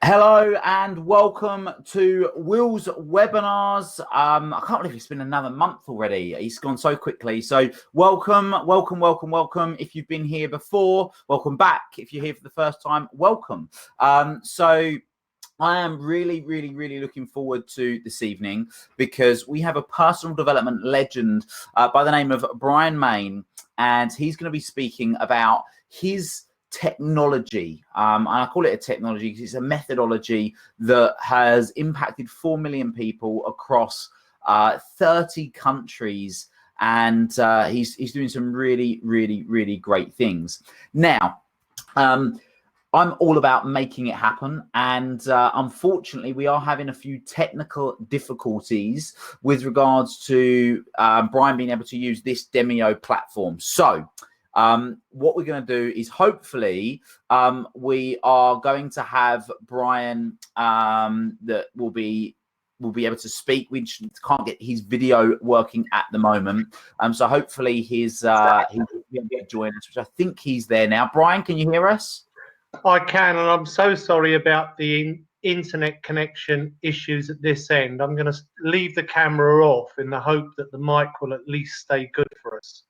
Hello and welcome to Will's webinars. I can't believe it's been another month already. It's gone so quickly. So welcome. If you've been here before, welcome back. If you're here for the first time, welcome. So I am really looking forward to this evening because we have a personal development legend by the name of Brian Mayne, and he's going to be speaking about his technology. And I call it a technology because it's a methodology that has impacted 4 million people across 30 countries. And he's doing some really great things. Now, I'm all about making it happen. And unfortunately, we are having a few technical difficulties with regards to Brian being able to use this Demio platform. So what we're going to do is hopefully we are going to have Brian that will be able to speak. We can't get his video working at the moment. So hopefully he'll be able to join us, which I think he's there now. Brian, can you hear us? I can, and I'm so sorry about the internet connection issues at this end. I'm going to leave the camera off in the hope that the mic will at least stay good for us.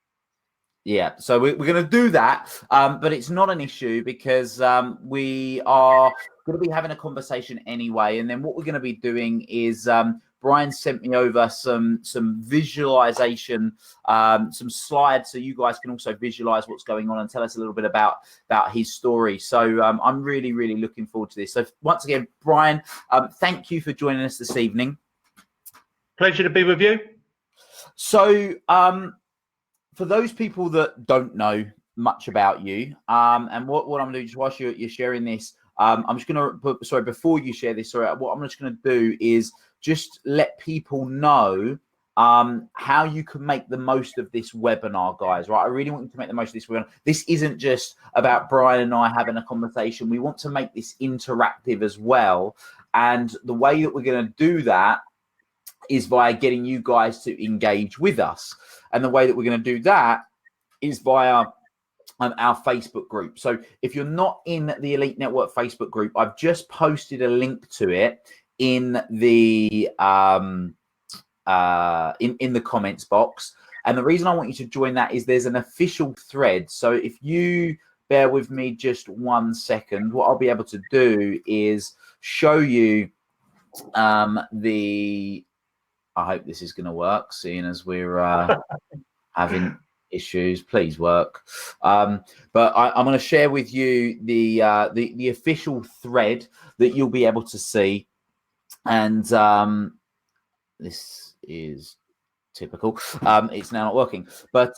Yeah, so we're going to do that, but it's not an issue because we are going to be having a conversation anyway. And then what we're going to be doing is Brian sent me over some visualization, some slides, so you guys can also visualize what's going on and tell us a little bit about his story. So I'm really looking forward to this. So once again, Brian, thank you for joining us this evening. Pleasure to be with you. So for those people that don't know much about you, and what I'm going to do just whilst you're sharing this, I'm just going to before you share this, what I'm just going to do is just let people know how you can make the most of this webinar, guys. Right? I really want you to make the most of this webinar. This isn't just about Brian and I having a conversation. We want to make this interactive as well, and the way that we're going to do that is via getting you guys to engage with us. And the way that we're going to do that is via our Facebook group. So if you're not in the Elite Network Facebook group, I've just posted a link to it in the in the comments box. And the reason I want you to join that is there's an official thread. So if you bear with me just 1 second, what I'll be able to do is show you I hope this is going to work, seeing as we're having issues. Please work. But I'm going to share with you the official thread that you'll be able to see. And this is typical. It's now not working. But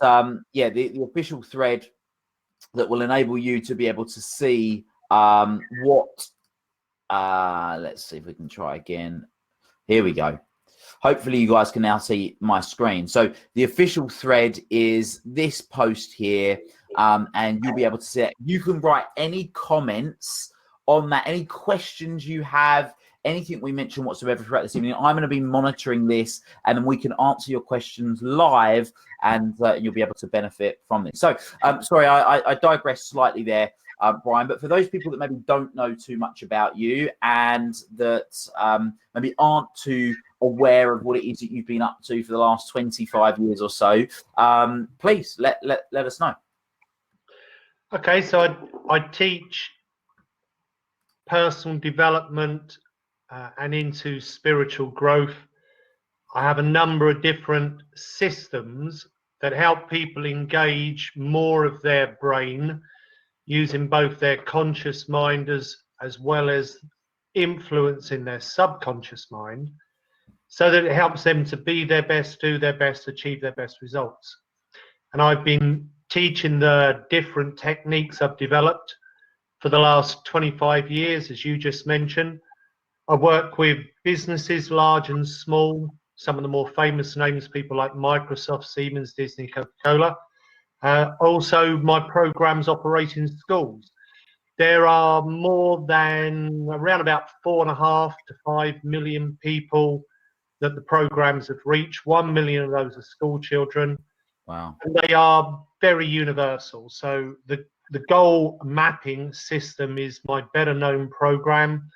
yeah, the official thread that will enable you to be able to see what. Let's see if we can try again. Here we go. Hopefully you guys can now see my screen. So the official thread is this post here, and you'll be able to see it. You can write any comments on that, any questions you have, anything we mention whatsoever throughout this evening. I'm going to be monitoring this, and then we can answer your questions live, and you'll be able to benefit from this. So sorry, I digressed slightly there, Brian, but for those people that maybe don't know too much about you and that maybe aren't too aware of what it is that you've been up to for the last 25 years or so, please let us know. Okay, so I teach personal development and into spiritual growth. I have a number of different systems that help people engage more of their brain using both their conscious mind as well as influencing their subconscious mind, so that it helps them to be their best, do their best, achieve their best results. And I've been teaching the different techniques I've developed for the last 25 years, as you just mentioned. I work with businesses, large and small, some of the more famous names, people like Microsoft, Siemens, Disney, Coca-Cola. Also, my programs operate in schools. There are more than around about 4.5 to 5 million people that the programs have reached. 1 million of those are school children. Wow. And they are very universal. So the goal mapping system is my better known program.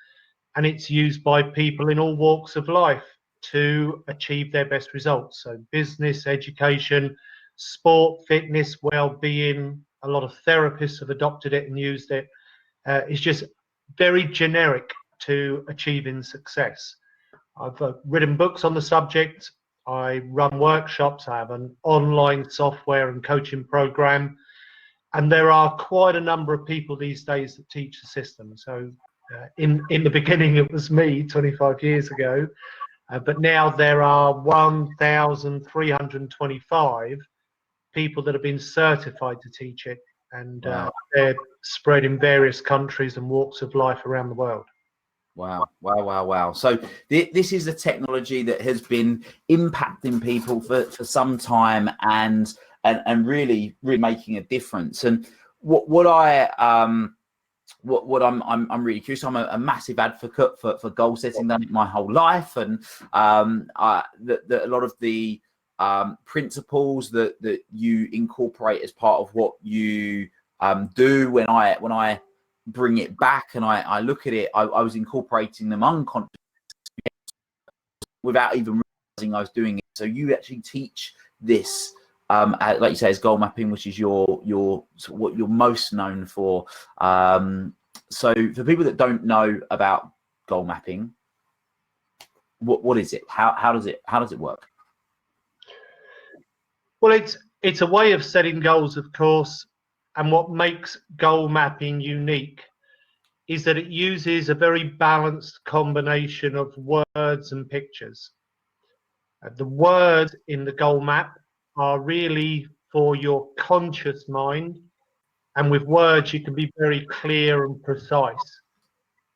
and it's used by people in all walks of life to achieve their best results. So business, education, sport, fitness, well-being. A lot of therapists have adopted it and used it. It's just very generic to achieving success. I've written books on the subject. I run workshops. I have an online software and coaching program. And there are quite a number of people these days that teach the system. So in the beginning, it was me 25 years ago. But now there are 1,325 people that have been certified to teach it. And Wow. they're spread in various countries and walks of life around the world. Wow, wow, wow, wow. So this is a technology that has been impacting people for some time and really making a difference. And what I'm really curious. I'm a massive advocate for goal setting. Done it my whole life, and a lot of the principles that you incorporate as part of what you do. When I bring it back and I look at it, I was incorporating them unconsciously without even realizing I was doing it. So you actually teach this, like you say, as goal mapping, which is what you're most known for. So for people that don't know about goal mapping, what is it? How does it work? Well, it's a way of setting goals, of course, and what makes goal mapping unique is that it uses a very balanced combination of words and pictures. The words in the goal map are really for your conscious mind, and with words you can be very clear and precise.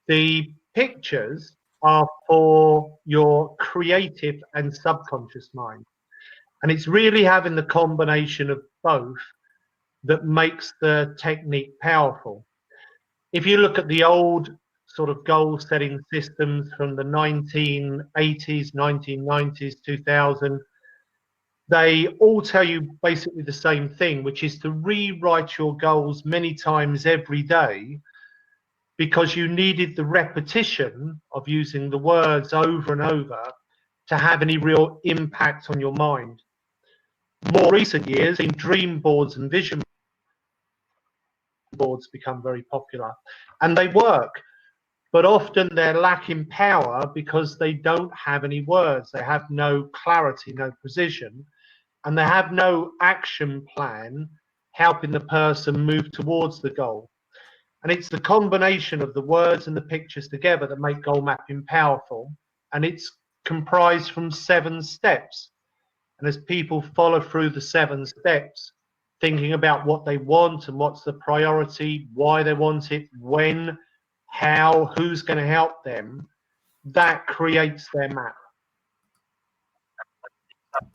The pictures are for your creative and subconscious mind. And it's really having the combination of both that makes the technique powerful. If you look at the old sort of goal setting systems from the 1980s, 1990s, 2000, they all tell you basically the same thing, which is to rewrite your goals many times every day, because you needed the repetition of using the words over and over to have any real impact on your mind. More recent years, in dream boards and vision boards become very popular, and they work, but often they're lacking power because they don't have any words. They have no clarity, no precision, and they have no action plan helping the person move towards the goal. And it's the combination of the words and the pictures together that make goal mapping powerful. And it's comprised from 7 steps. And as people follow through the 7 steps, thinking about what they want and what's the priority, why they want it, when, how, who's going to help them, that creates their map.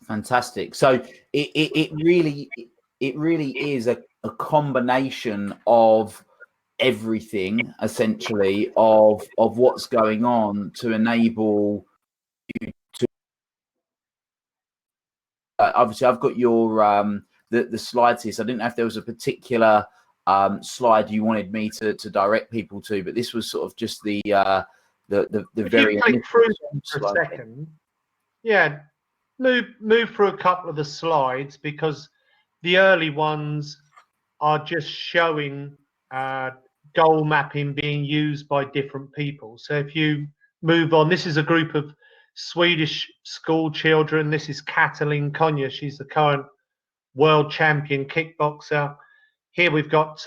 Fantastic. So it really is a combination of everything, essentially, of what's going on to enable you to. Obviously, I've got your the slides here, so I didn't know if there was a particular slide you wanted me to direct people to, but this was sort of just the If very. you click through for a second, yeah, move through a couple of the slides, because the early ones are just showing goal mapping being used by different people. So if you move on, this is a group of Swedish school children. This is Katalin Konya. She's the current world champion kickboxer. Here we've got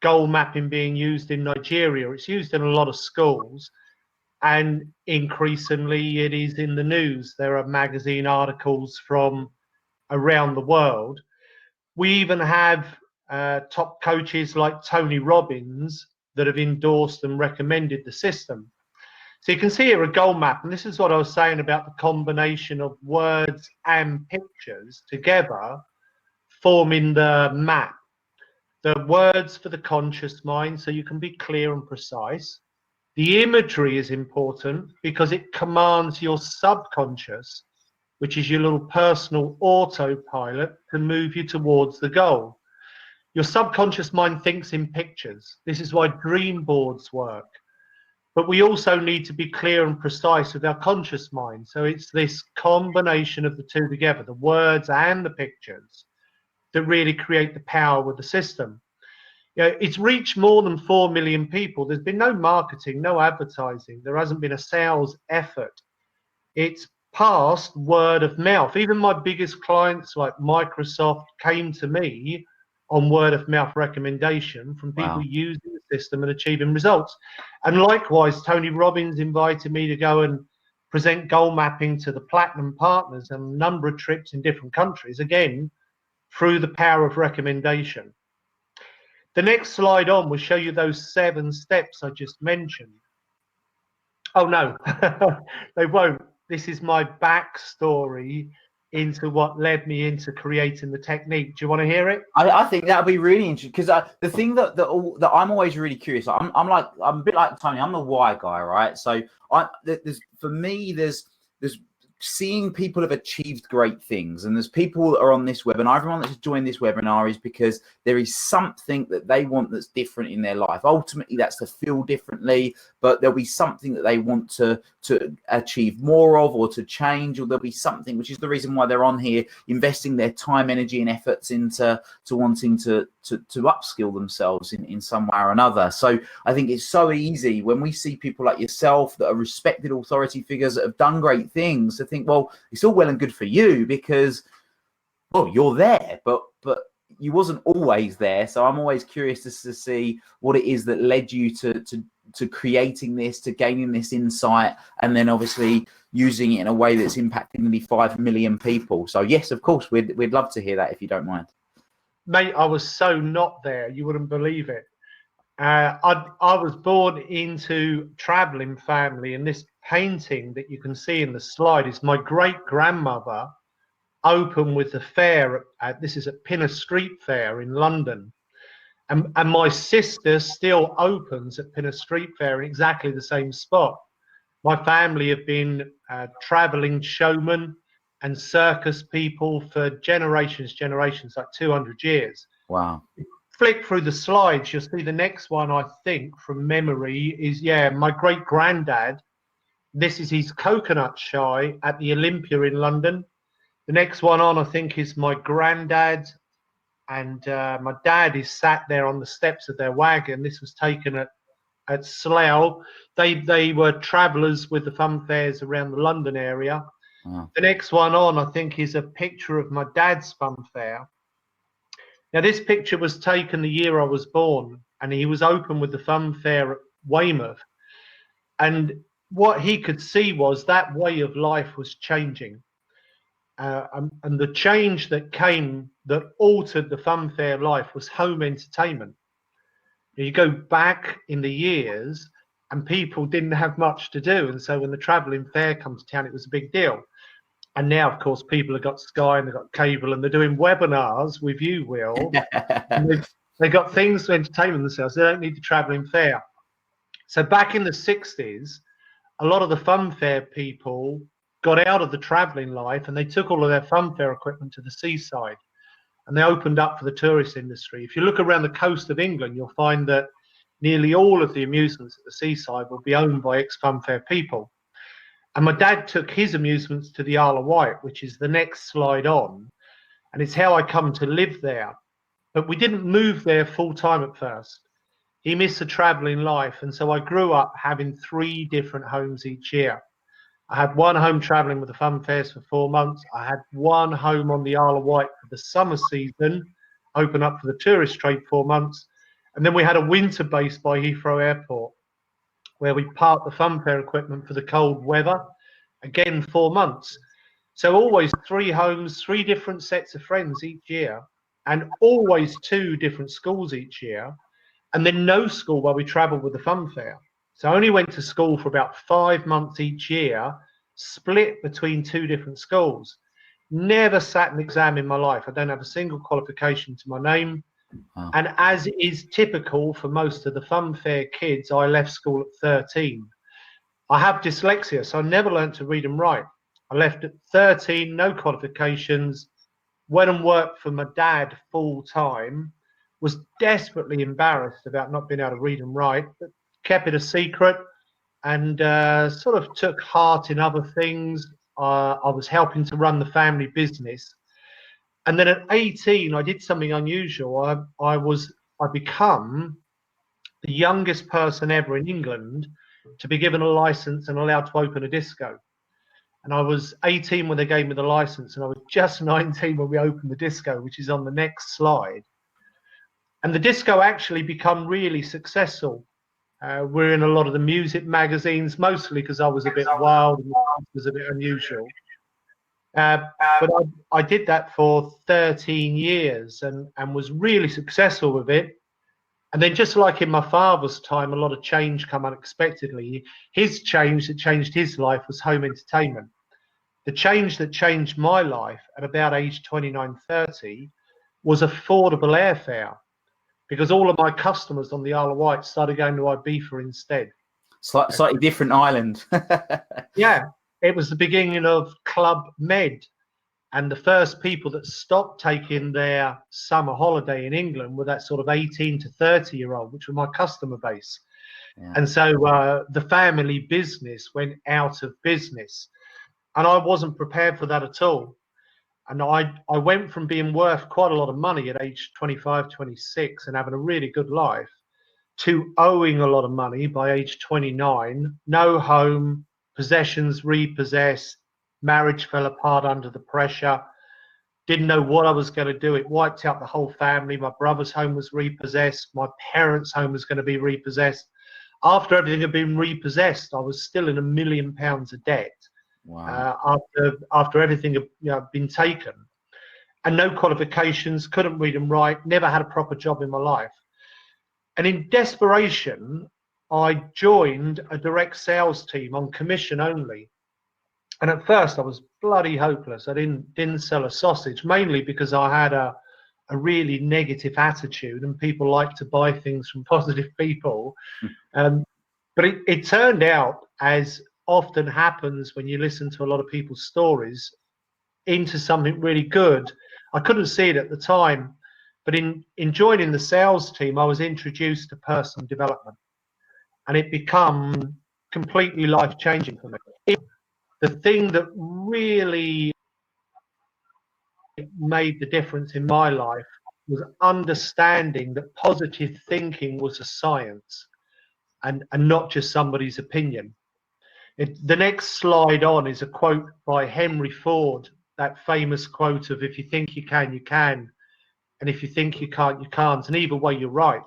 goal mapping being used in Nigeria. It's used in a lot of schools, and increasingly it is in the news. There are magazine articles from around the world. We even have top coaches like Tony Robbins that have endorsed and recommended the system. So you can see here a goal map, and this is what I was saying about the combination of words and pictures together forming the map. The words for the conscious mind, so you can be clear and precise. The imagery is important because it commands your subconscious, which is your little personal autopilot, to move you towards the goal. Your subconscious mind thinks in pictures. This is why dream boards work. but we also need to be clear and precise with our conscious mind. So it's this combination of the two together, the words and the pictures, that really create the power with the system. You know, it's reached more than 4 million people. There's been no marketing, no advertising. There hasn't been a sales effort. It's passed word of mouth. Even my biggest clients like Microsoft came to me on word of mouth recommendation from people using the system and achieving results. And likewise, Tony Robbins invited me to go and present goal mapping to the platinum partners and a number of trips in different countries, again, through the power of recommendation. The next slide on will show you those 7 steps I just mentioned. Oh, no, they won't. This is my backstory into what led me into creating the technique. Do you want to hear it? I think that'll be really interesting, because the thing that I'm always really curious. I'm a bit like Tony. I'm the why guy, right? So for me, there's seeing people have achieved great things, and there's people that are on this webinar. Everyone that's joined this webinar is because there is something that they want that's different in their life. Ultimately, that's to feel differently, but there'll be something that they want to achieve more of, or to change, or there'll be something, which is the reason why they're on here, investing their time, energy, and efforts into wanting to upskill themselves in some way or another. So I think it's so easy when we see people like yourself that are respected authority figures that have done great things to think, well, it's all well and good for you because, well, you're there, but you wasn't always there. So I'm always curious to see what it is that led you to creating this, to gaining this insight, and then obviously using it in a way that's impacting nearly 5 million people. So yes, of course, we'd love to hear that if you don't mind. Mate, I was so not there, you wouldn't believe it. I was born into traveling family, and this painting that you can see in the slide is my great-grandmother opened with the fair. This is at Pinner Street Fair in London. And my sister still opens at Pinner Street Fair in exactly the same spot. My family have been traveling showmen and circus people for generations, like 200 years. Wow. Flick through the slides, you'll see the next one, I think, from memory is, my great-granddad. This is his coconut shy at the Olympia in London. The next one on, I think, is my granddad, and my dad is sat there on the steps of their wagon. This was taken at Slough. They were travellers with the fun fairs around the London area. Wow. The next one on, I think, is a picture of my dad's fun fair. Now, this picture was taken the year I was born, and he was open with the fun fair at Weymouth. And what he could see was that way of life was changing. And the change that came that altered the fun fair life was home entertainment. You go back in the years and people didn't have much to do. And so when the travelling fair comes to town, it was a big deal. And now, of course, people have got Sky and they've got cable and they're doing webinars with you, Will. They've got things to entertain themselves. They don't need the travelling fair. So back in the 60s, a lot of the fun fair people got out of the travelling life and they took all of their fun fair equipment to the seaside. And they opened up for the tourist industry. If you look around the coast of England, you'll find that nearly all of the amusements at the seaside will be owned by ex-fun fair people. And my dad took his amusements to the Isle of Wight, which is the next slide on. And it's how I come to live there. But we didn't move there full time at first. He missed the travelling life. And so I grew up having 3 different homes each year. I had one home travelling with the fun fairs for 4 months. I had one home on the Isle of Wight for the summer season, open up for the tourist trade 4 months. And then we had a winter base by Heathrow Airport, where we parked the fun fair equipment for the cold weather, again 4 months. So always 3 homes, 3 different sets of friends each year, and always 2 different schools each year, and then no school while we travelled with the fun fair. So I only went to school for about 5 months each year, split between 2 different schools. Never sat an exam in my life. I don't have a single qualification to my name. Wow. And as is typical for most of the fun fair kids, I left school at 13. I have dyslexia, so I never learned to read and write. I left at 13, no qualifications, went and worked for my dad full time, was desperately embarrassed about not being able to read and write, but kept it a secret. and sort of took heart in other things. I was helping to run the family business. And then at 18, I did something unusual. I become the youngest person ever in England to be given a license and allowed to open a disco. And I was 18 when they gave me the license, and I was just 19 when we opened the disco, which is on the next slide. And the disco actually become really successful. We're in a lot of the music magazines, mostly because I was a bit wild and it was a bit unusual. But I did that for 13 years and was really successful with it. And then, just like in my father's time, a lot of change come unexpectedly. His change that changed his life was home entertainment. The change that changed my life at about age 29, 30 was affordable airfare, because all of my customers on the Isle of Wight started going to Ibiza instead. Slightly different island. Yeah, it was the beginning of Club Med. And the first people that stopped taking their summer holiday in England were that sort of 18 to 30-year-old, which were my customer base. Yeah. And so the family business went out of business. And I wasn't prepared for that at all. And I went from being worth quite a lot of money at age 25, 26 and having a really good life to owing a lot of money by age 29, no home, possessions repossessed, marriage fell apart under the pressure, didn't know what I was going to do. It wiped out the whole family. My brother's home was repossessed. My parents' home was going to be repossessed. After everything had been repossessed, I was still in £1 million of debt. Wow. After everything had been taken. And no qualifications, couldn't read and write, never had a proper job in my life. And in desperation, I joined a direct sales team on commission only. And at first I was bloody hopeless. I didn't sell a sausage, mainly because I had a really negative attitude and people like to buy things from positive people. But it turned out, as often happens when you listen to a lot of people's stories, into something really good. I couldn't see it at the time, but in joining the sales team, I was introduced to personal development, and it became completely life-changing for me. The thing that really made the difference in my life was understanding that positive thinking was a science and not just somebody's opinion. The next slide on is a quote by Henry Ford, that famous quote of, if you think you can, and if you think you can't, you can't, and either way, you're right.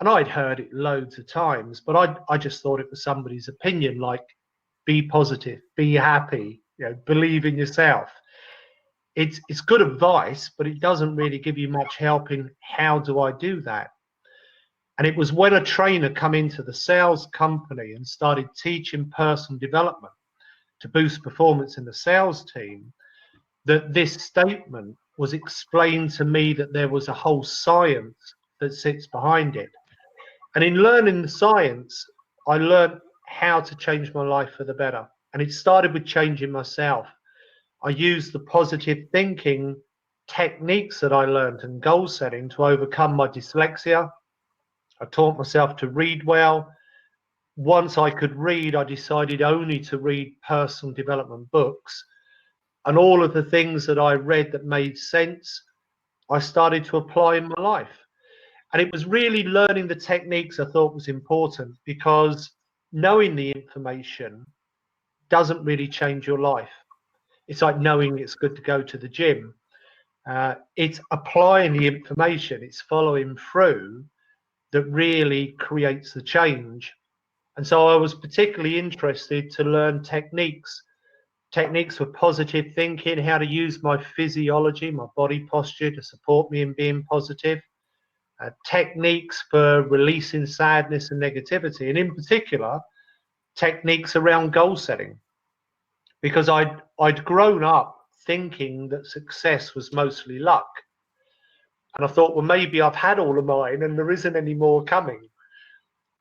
And I'd heard it loads of times, but I just thought it was somebody's opinion, like, be positive, be happy, believe in yourself. It's good advice, but it doesn't really give you much help in how do I do that. And it was when a trainer come into the sales company and started teaching personal development to boost performance in the sales team that this statement was explained to me, that there was a whole science that sits behind it. And in learning the science, I learned how to change my life for the better. And it started with changing myself. I used the positive thinking techniques that I learned and goal setting to overcome my dyslexia. I taught myself to read well. Once I could read, I decided only to read personal development books. And all of the things that I read that made sense, I started to apply in my life. And it was really learning the techniques I thought was important, because knowing the information doesn't really change your life. It's like knowing it's good to go to the gym. It's applying the information, it's following through that really creates the change. And so I was particularly interested to learn techniques for positive thinking, how to use my physiology, my body posture to support me in being positive, techniques for releasing sadness and negativity, and in particular, techniques around goal setting. Because I'd grown up thinking that success was mostly luck. And I thought, well, maybe I've had all of mine and there isn't any more coming.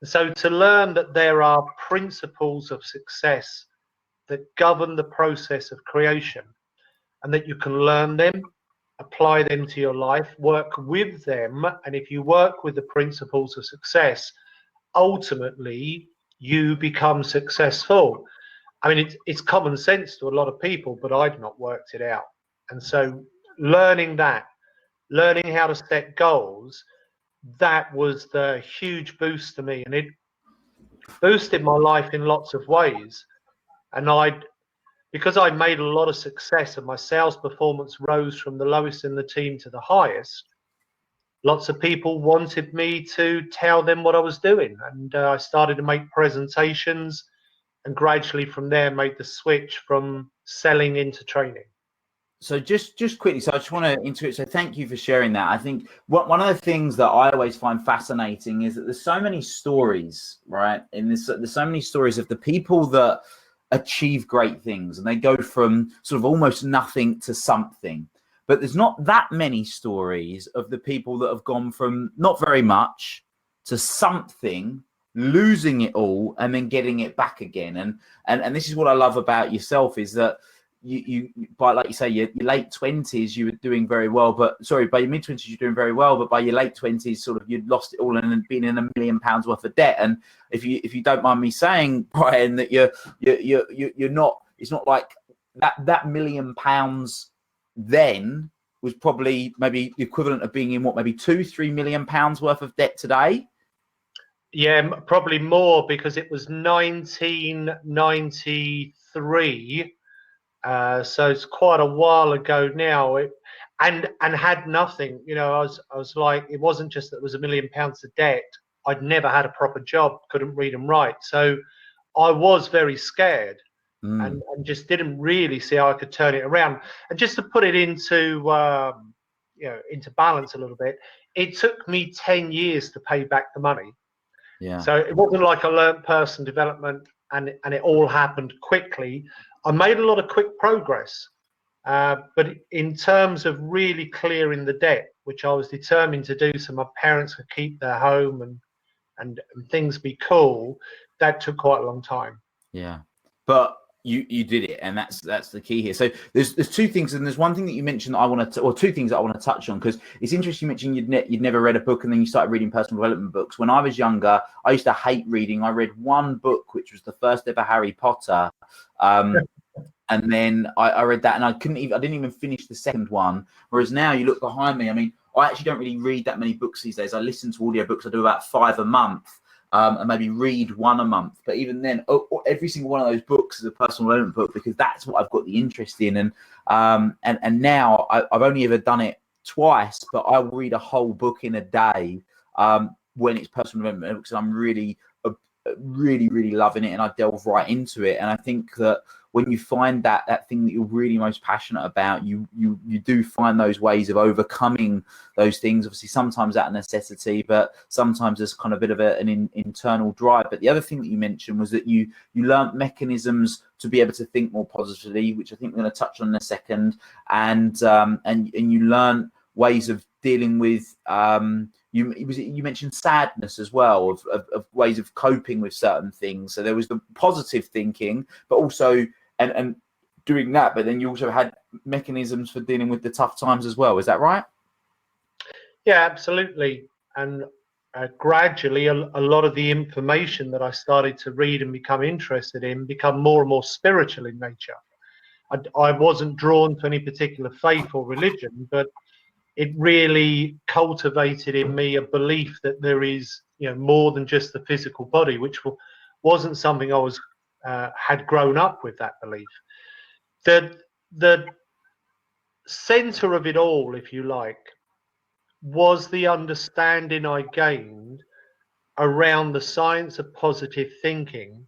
So to learn that there are principles of success that govern the process of creation, and that you can learn them, apply them to your life, work with them. And if you work with the principles of success, ultimately you become successful. I mean, it's common sense to a lot of people, but I'd not worked it out. And so learning how to set goals, that was the huge boost to me. And it boosted my life in lots of ways. And because I made a lot of success and my sales performance rose from the lowest in the team to the highest, lots of people wanted me to tell them what I was doing. And I started to make presentations, and gradually from there made the switch from selling into training. So just quickly, so I just want to intuit. So thank you for sharing that. I think one of the things that I always find fascinating is that there's so many stories, right? And there's so many stories of the people that achieve great things, and they go from sort of almost nothing to something. But there's not that many stories of the people that have gone from not very much to something, losing it all, and then getting it back again. And this is what I love about yourself, is that you by, like you say, your late 20s you were doing very well, but by your mid 20s you're doing very well, but by your late 20s sort of you'd lost it all and been in £1 million worth of debt. And if you don't mind me saying, Brian, that you're not, it's not like that £1 million then was probably maybe the equivalent of being in what, maybe £2-3 million worth of debt today. Yeah, probably more, because it was 1993. So it's quite a while ago now, and had nothing. You know, I was like, it wasn't just that it was £1 million of debt. I'd never had a proper job, couldn't read and write, so I was very scared, and just didn't really see how I could turn it around. And just to put it into into balance a little bit, it took me 10 years to pay back the money. Yeah. So it wasn't like I learned personal development and it all happened quickly. I made a lot of quick progress, but in terms of really clearing the debt, which I was determined to do so my parents could keep their home and things be cool, that took quite a long time. Yeah, but you did it, and that's the key here. So there's two things, and there's one thing that you mentioned that I want to, or two things that I want to touch on, because it's interesting. You mentioned you'd never read a book, and then you started reading personal development books. When I was younger, I used to hate reading. I read one book, which was the first ever Harry Potter, and then I read that, and I didn't even finish the second one. Whereas now you look behind me, I mean, I actually don't really read that many books these days. I listen to audiobooks. I do about 5 a month. And maybe read 1 a month, but even then, every single one of those books is a personal development book, because that's what I've got the interest in. And now I've only ever done it twice, but I will read a whole book in a day when it's personal development, because I'm really loving it, and I delve right into it. And I think that when you find that thing that you're really most passionate about, you do find those ways of overcoming those things. Obviously, sometimes out of necessity, but sometimes there's kind of a bit of an internal drive. But the other thing that you mentioned was that you learned mechanisms to be able to think more positively, which I think we're going to touch on in a second, and you learned ways of dealing with you mentioned sadness as well, of ways of coping with certain things. So there was the positive thinking, but also and doing that, but then you also had mechanisms for dealing with the tough times as well. Is that right? Yeah, absolutely. And gradually, a lot of the information that I started to read and become interested in become more and more spiritual in nature. I wasn't drawn to any particular faith or religion, but it really cultivated in me a belief that there is, more than just the physical body, which wasn't something I was had grown up with, that belief. The center of it all, if you like, was the understanding I gained around the science of positive thinking,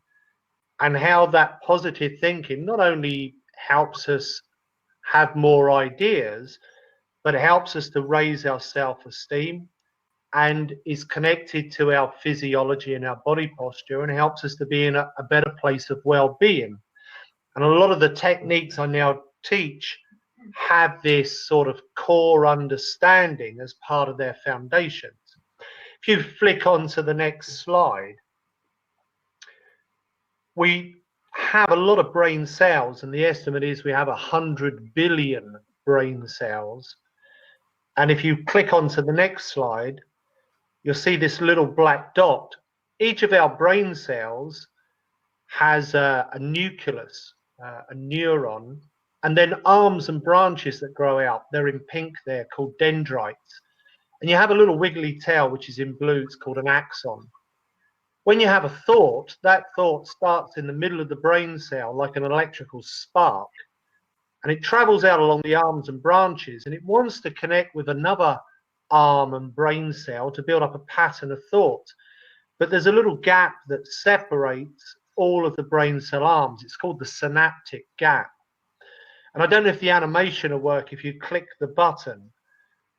and how that positive thinking not only helps us have more ideas, but it helps us to raise our self-esteem, and is connected to our physiology and our body posture, and helps us to be in a better place of well-being. And a lot of the techniques I now teach have this sort of core understanding as part of their foundations. If you flick on to the next slide, we have a lot of brain cells, and the estimate is we have 100 billion brain cells. And if you click onto the next slide, you'll see this little black dot. each of our brain cells has a nucleus, a neuron, and then arms and branches that grow out. They're in pink there, called dendrites. And you have a little wiggly tail, which is in blue. It's called an axon. When you have a thought, that thought starts in the middle of the brain cell like an electrical spark, and it travels out along the arms and branches, and it wants to connect with another arm and brain cell to build up a pattern of thought. But there's a little gap that separates all of the brain cell arms. It's called the synaptic gap. And I don't know if the animation will work if you click the button,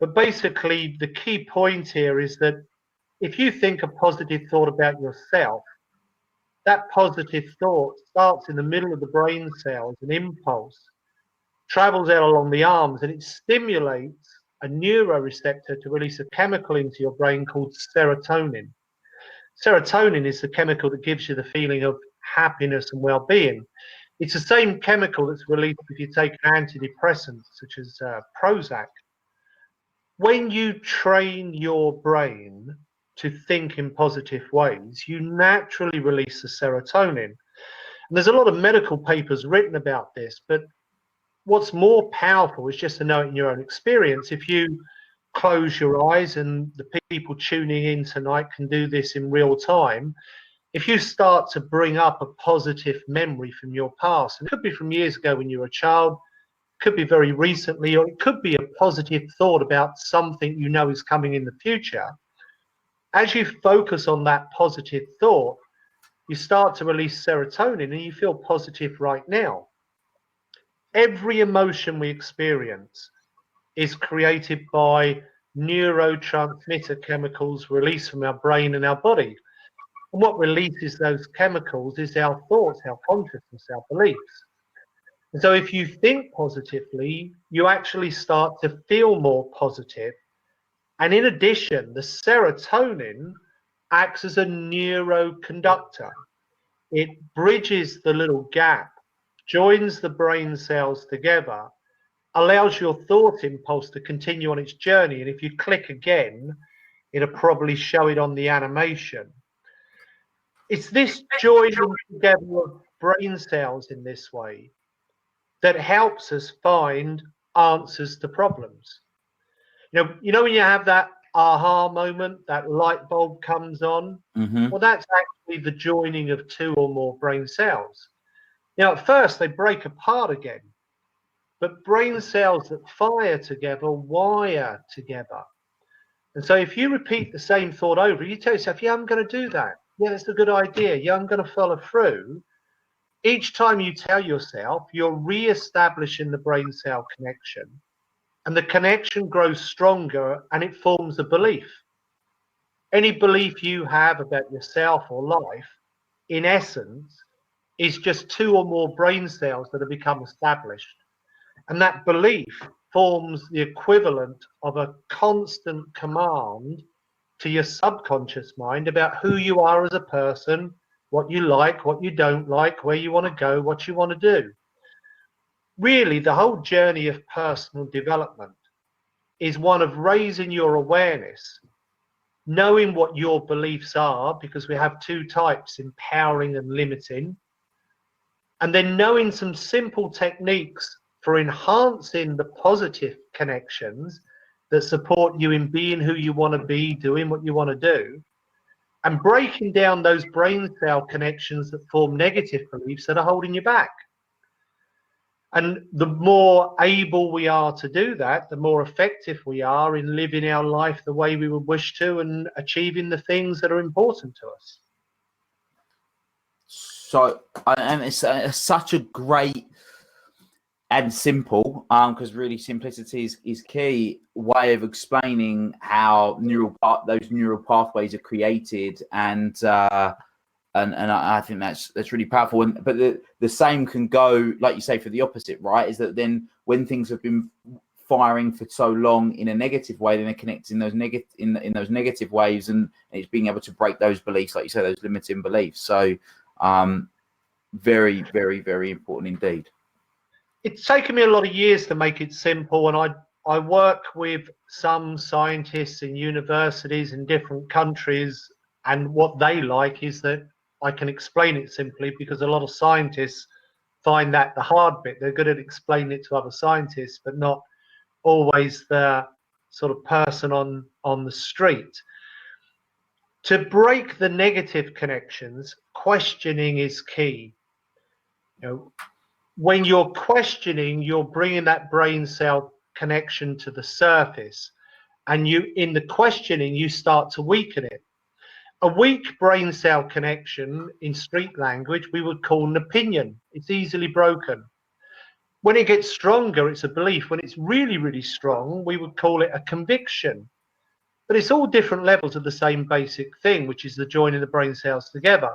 but basically the key point here is that if you think a positive thought about yourself, that positive thought starts in the middle of the brain cells, an impulse, travels out along the arms, and it stimulates a neuroreceptor to release a chemical into your brain called serotonin. Serotonin is the chemical that gives you the feeling of happiness and well-being. It's the same chemical that's released if you take an antidepressant, such as Prozac. When you train your brain to think in positive ways, you naturally release the serotonin. And there's a lot of medical papers written about this, but what's more powerful is just to know it in your own experience. If you close your eyes, and the people tuning in tonight can do this in real time, if you start to bring up a positive memory from your past, and it could be from years ago when you were a child, could be very recently, or it could be a positive thought about something you know is coming in the future. As you focus on that positive thought, you start to release serotonin and you feel positive right now. Every emotion we experience is created by neurotransmitter chemicals released from our brain and our body. And what releases those chemicals is our thoughts, our consciousness, our beliefs. And so if you think positively, you actually start to feel more positive. And in addition, the serotonin acts as a neuroconductor. It bridges the little gap, joins the brain cells together, allows your thought impulse to continue on its journey. And if you click again, it'll probably show it on the animation. It's this joining together of brain cells in this way that helps us find answers to problems. You know when you have that aha moment, that light bulb comes on? Mm-hmm. Well, that's actually the joining of two or more brain cells. Now, at first, they break apart again, but brain cells that fire together wire together. And so if you repeat the same thought over, you tell yourself, yeah, I'm going to do that. Yeah, that's a good idea. Yeah, I'm going to follow through. Each time you tell yourself, you're re-establishing the brain cell connection, and the connection grows stronger and it forms a belief. Any belief you have about yourself or life, in essence, is just two or more brain cells that have become established. And that belief forms the equivalent of a constant command to your subconscious mind about who you are as a person, what you like, what you don't like, where you want to go, what you want to do. Really, the whole journey of personal development is one of raising your awareness, knowing what your beliefs are, because we have two types, empowering and limiting, and then knowing some simple techniques for enhancing the positive connections that support you in being who you want to be, doing what you want to do, and breaking down those brain cell connections that form negative beliefs that are holding you back. And the more able we are to do that, the more effective we are in living our life the way we would wish to and achieving the things that are important to us. So, and it's such a great and simple, because really simplicity is key, way of explaining how those neural pathways are created, and I think that's really powerful. But the same can go, like you say, for the opposite, right? Is that then when things have been firing for so long in a negative way, then they're connecting those in those negative waves, and it's being able to break those beliefs, like you say, those limiting beliefs. So, very, very, very important indeed. It's taken me a lot of years to make it simple, and I work with some scientists in universities in different countries And what they like is that I can explain it simply, because a lot of scientists find that the hard bit. They're good at explaining it to other scientists, but not always the sort of person on the street. To break the negative connections, questioning is key. You know, when you're questioning, you're bringing that brain cell connection to the surface, and in the questioning, you start to weaken it. A weak brain cell connection, in street language, we would call an opinion. It's easily broken. When it gets stronger, it's a belief. When it's really, really strong, we would call it a conviction. But it's all different levels of the same basic thing, which is the joining the brain cells together.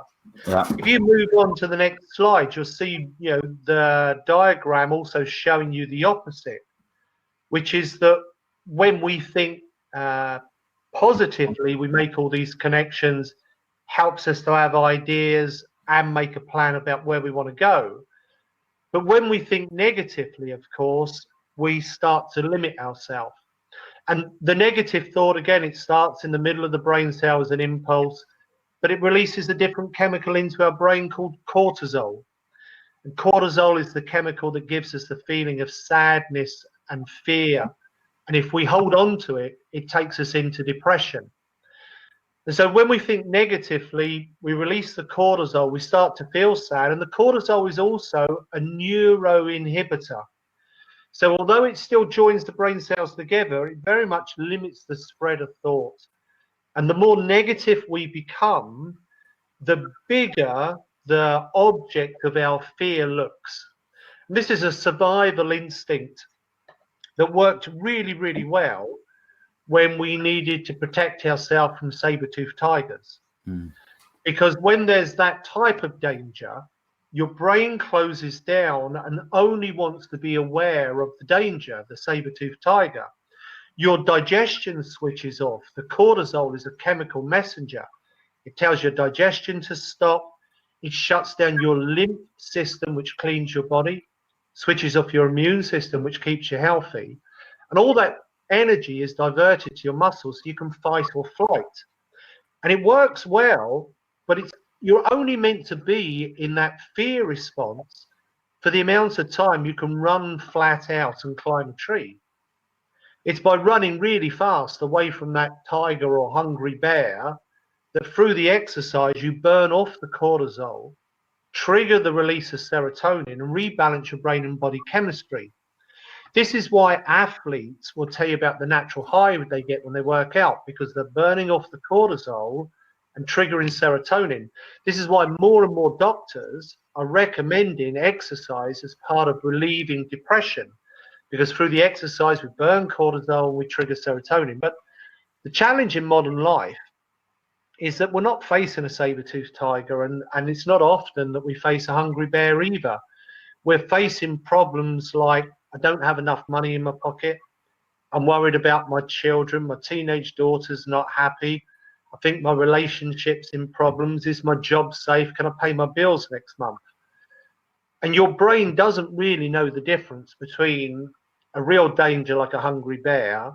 Yeah. If you move on to the next slide, you'll see, the diagram also showing you the opposite, which is that when we think positively, we make all these connections, helps us to have ideas and make a plan about where we want to go. But when we think negatively, of course, we start to limit ourselves. And the negative thought, again, it starts in the middle of the brain cell as an impulse, but it releases a different chemical into our brain called cortisol. And cortisol is the chemical that gives us the feeling of sadness and fear. And if we hold on to it, it takes us into depression. And so when we think negatively, we release the cortisol, we start to feel sad. And the cortisol is also a neuroinhibitor. So although it still joins the brain cells together, it very much limits the spread of thought. And the more negative we become, the bigger the object of our fear looks. And this is a survival instinct that worked really, really well when we needed to protect ourselves from saber-toothed tigers. Because when there's that type of danger, your brain closes down and only wants to be aware of the danger, the saber-toothed tiger. Your digestion switches off. The cortisol is a chemical messenger. It tells your digestion to stop. It shuts down your lymph system, which cleans your body, switches off your immune system, which keeps you healthy. And all that energy is diverted to your muscles so you can fight or flight. And it works well, but you're only meant to be in that fear response for the amount of time you can run flat out and climb a tree. It's by running really fast away from that tiger or hungry bear that through the exercise you burn off the cortisol, trigger the release of serotonin, and rebalance your brain and body chemistry. This is why athletes will tell you about the natural high they get when they work out, because they're burning off the cortisol and triggering serotonin. This is why more and more doctors are recommending exercise as part of relieving depression, because through the exercise we burn cortisol and we trigger serotonin. But the challenge in modern life is that we're not facing a saber-toothed tiger, and it's not often that we face a hungry bear either. We're facing problems like, I don't have enough money in my pocket, I'm worried about my children, my teenage daughter's not happy, I think my relationship's in problems, is my job safe, can I pay my bills next month? And your brain doesn't really know the difference between a real danger like a hungry bear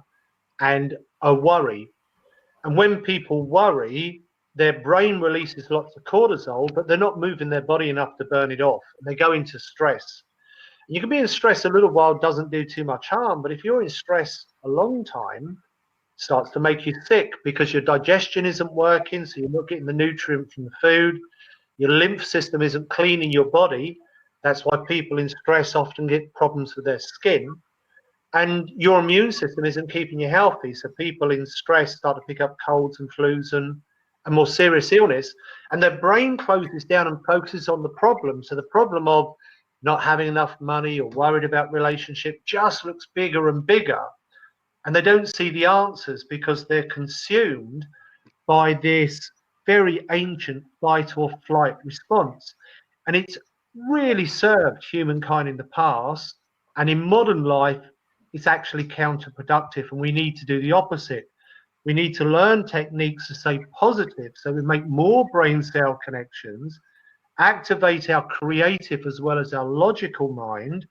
and a worry. And when people worry, their brain releases lots of cortisol, but they're not moving their body enough to burn it off. And they go into stress. And you can be in stress a little while, doesn't do too much harm. But if you're in stress a long time, it starts to make you sick because your digestion isn't working. So you're not getting the nutrient from the food. Your lymph system isn't cleaning your body. That's why people in stress often get problems with their skin. And your immune system isn't keeping you healthy. So people in stress start to pick up colds and flus and more serious illness. And their brain closes down and focuses on the problem. So the problem of not having enough money or worried about relationship just looks bigger and bigger. And they don't see the answers because they're consumed by this very ancient fight or flight response. And it's really served humankind in the past. And in modern life, it's actually counterproductive, and we need to do the opposite. We need to learn techniques to stay positive so we make more brain cell connections, activate our creative as well as our logical mind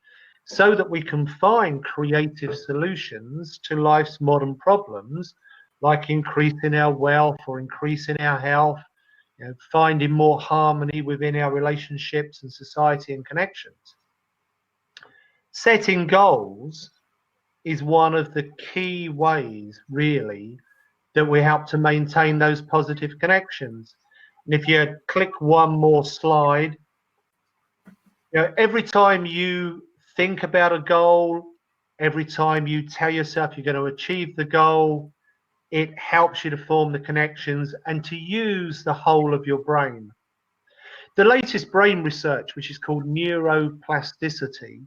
so that we can find creative solutions to life's modern problems like increasing our wealth or increasing our health, you know, finding more harmony within our relationships and society and connections. Setting goals is one of the key ways, really, that we help to maintain those positive connections. And if you click one more slide, you know, every time you think about a goal, every time you tell yourself you're going to achieve the goal, it helps you to form the connections and to use the whole of your brain. The latest brain research, which is called neuroplasticity,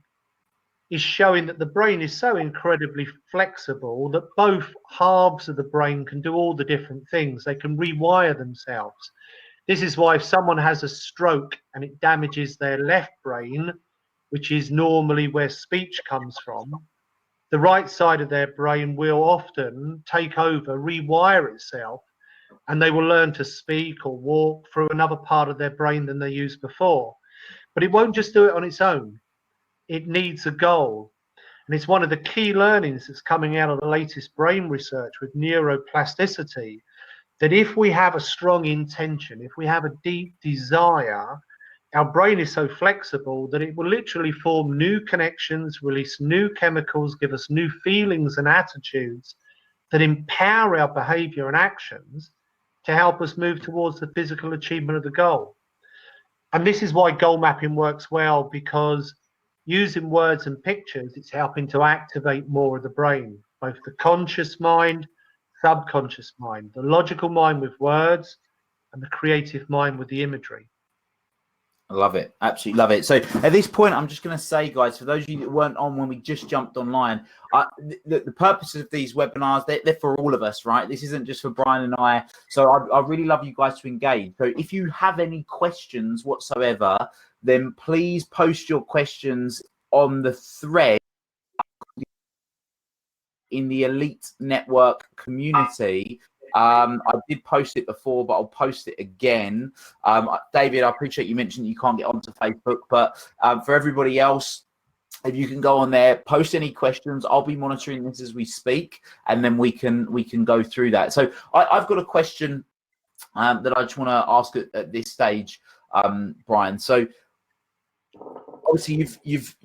is showing that the brain is so incredibly flexible that both halves of the brain can do all the different things. They can rewire themselves. This is why if someone has a stroke and it damages their left brain, which is normally where speech comes from, the right side of their brain will often take over, rewire itself, and they will learn to speak or walk through another part of their brain than they used before. But it won't just do it on its own. It needs a goal. And it's one of the key learnings that's coming out of the latest brain research with neuroplasticity, that if we have a strong intention, if we have a deep desire, our brain is so flexible that it will literally form new connections, release new chemicals, give us new feelings and attitudes that empower our behavior and actions to help us move towards the physical achievement of the goal. And this is why goal mapping works well, because using words and pictures, it's helping to activate more of the brain, both the conscious mind, subconscious mind, the logical mind with words, and the creative mind with the imagery. I love it. Absolutely love it. So at this point, I'm just going to say, guys, for those of you that weren't on when we just jumped online, the purpose of these webinars, they're for all of us, right? This isn't just for Brian and I. So I really love you guys to engage. So if you have any questions whatsoever, then please post your questions on the thread in the Elite Network community. I did post it before, but I'll post it again. David, I appreciate you mentioned you can't get onto Facebook, but for everybody else, if you can go on there, post any questions. I'll be monitoring this as we speak, and then we can go through that. So I've got a question that I just want to ask at this stage, Brian. So obviously you've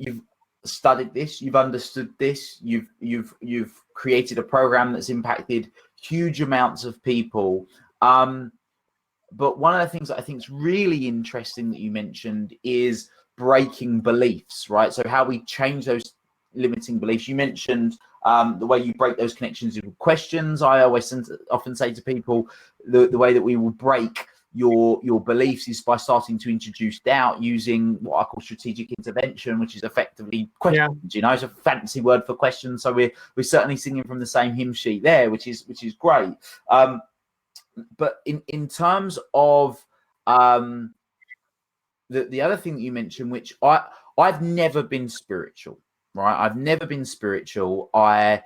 studied this, you've understood this, you've created a program that's impacted huge amounts of people, but one of the things that I think is really interesting that you mentioned is breaking beliefs, right? So how we change those limiting beliefs. You mentioned the way you break those connections with questions. I always often say to people the way that we will break your beliefs is by starting to introduce doubt using what I call strategic intervention, which is effectively questions. Yeah. You know, it's a fancy word for questions. So we're certainly singing from the same hymn sheet there, which is great. But in terms of the other thing that you mentioned, which I've never been spiritual, right? I've never been spiritual. My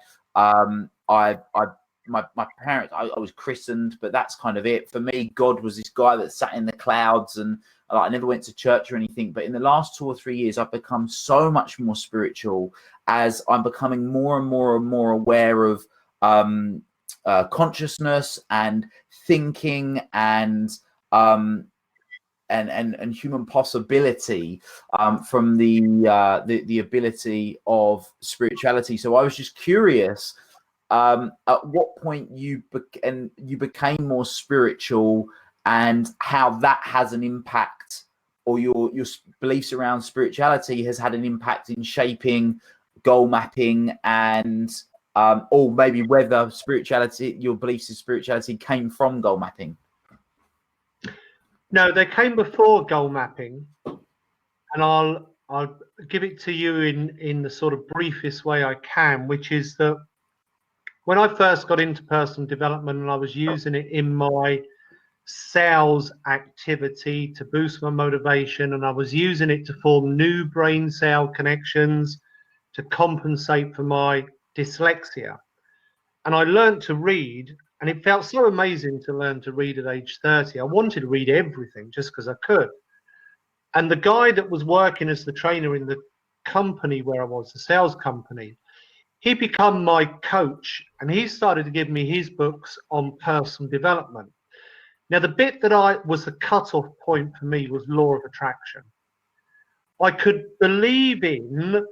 parents, I was christened, but that's kind of it. For me, God was this guy that sat in the clouds, and I never went to church or anything. But in the last 2 or 3 years, I've become so much more spiritual as I'm becoming more and more and more aware of consciousness and thinking and human possibility from the ability of spirituality. So I was just curious. At what point you became more spiritual, and how that has an impact, or your beliefs around spirituality has had an impact in shaping goal mapping, and or maybe whether spirituality, your beliefs in spirituality, came from goal mapping. No, they came before goal mapping, and I'll give it to you in the sort of briefest way I can, which is that when I first got into personal development and I was using it in my sales activity to boost my motivation, and I was using it to form new brain cell connections to compensate for my dyslexia. And I learned to read, and it felt so amazing to learn to read at age 30. I wanted to read everything just because I could. And the guy that was working as the trainer in the company where I was, the sales company, he became my coach, and he started to give me his books on personal development. Now, the bit that was the cutoff point for me was law of attraction. I could believe in,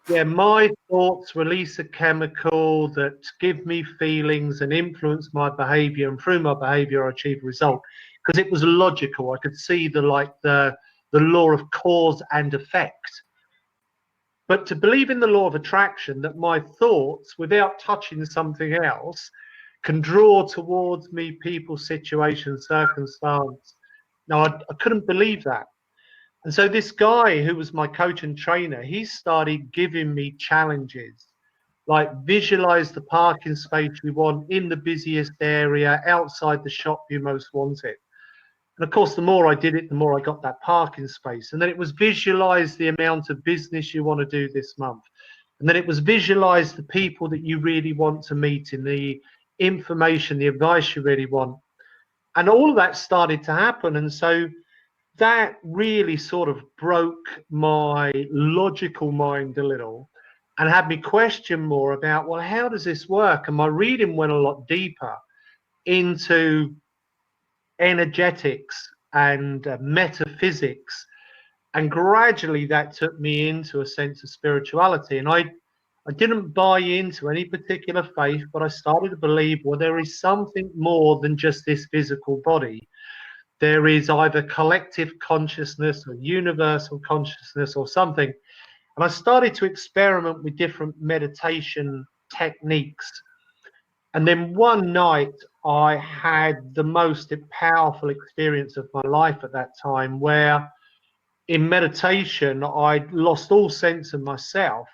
yeah, my thoughts release a chemical that give me feelings and influence my behavior, and through my behavior I achieve a result, because it was logical. I could see the law of cause and effect. But to believe in the law of attraction, that my thoughts, without touching something else, can draw towards me people, situations, circumstance. No, I couldn't believe that. And so this guy who was my coach and trainer, he started giving me challenges, like visualize the parking space you want in the busiest area, outside the shop you most want it. And of course, the more I did it, the more I got that parking space. And then it was visualize the amount of business you want to do this month. And then it was visualize the people that you really want to meet, in the information, the advice you really want. And all of that started to happen. And so that really sort of broke my logical mind a little and had me question more about, well, how does this work? And my reading went a lot deeper into energetics and metaphysics, and gradually that took me into a sense of spirituality. And I didn't buy into any particular faith, but I started to believe, well, there is something more than just this physical body. There is either collective consciousness or universal consciousness or something. And I started to experiment with different meditation techniques. And then one night I had the most powerful experience of my life at that time, where in meditation I lost all sense of myself,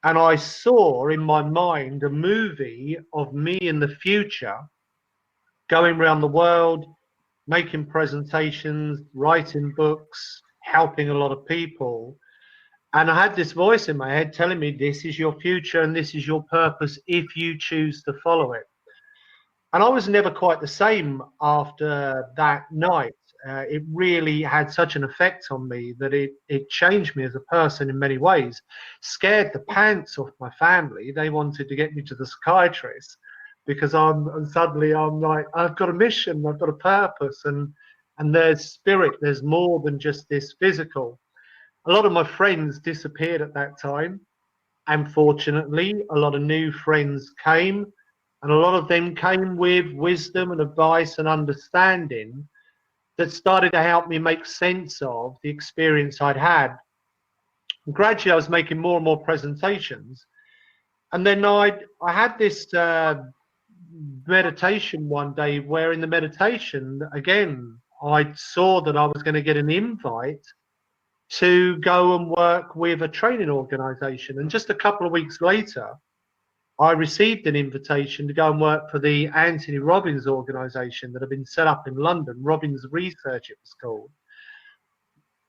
and I saw in my mind a movie of me in the future going around the world, making presentations, writing books, helping a lot of people. And I had this voice in my head telling me, this is your future and this is your purpose if you choose to follow it. And I was never quite the same after that night. It really had such an effect on me that it changed me as a person in many ways. Scared the pants off my family. They wanted to get me to the psychiatrist, because suddenly I'm like, I've got a mission, I've got a purpose, and there's spirit, there's more than just this physical. A lot of my friends disappeared at that time, and fortunately a lot of new friends came, and a lot of them came with wisdom and advice and understanding that started to help me make sense of the experience I'd had. And gradually I was making more and more presentations, and then I had this meditation one day, where in the meditation again I saw that I was going to get an invite to go and work with a training organization. And just a couple of weeks later I received an invitation to go and work for the Anthony Robbins organization that had been set up in London, Robbins Research it was called.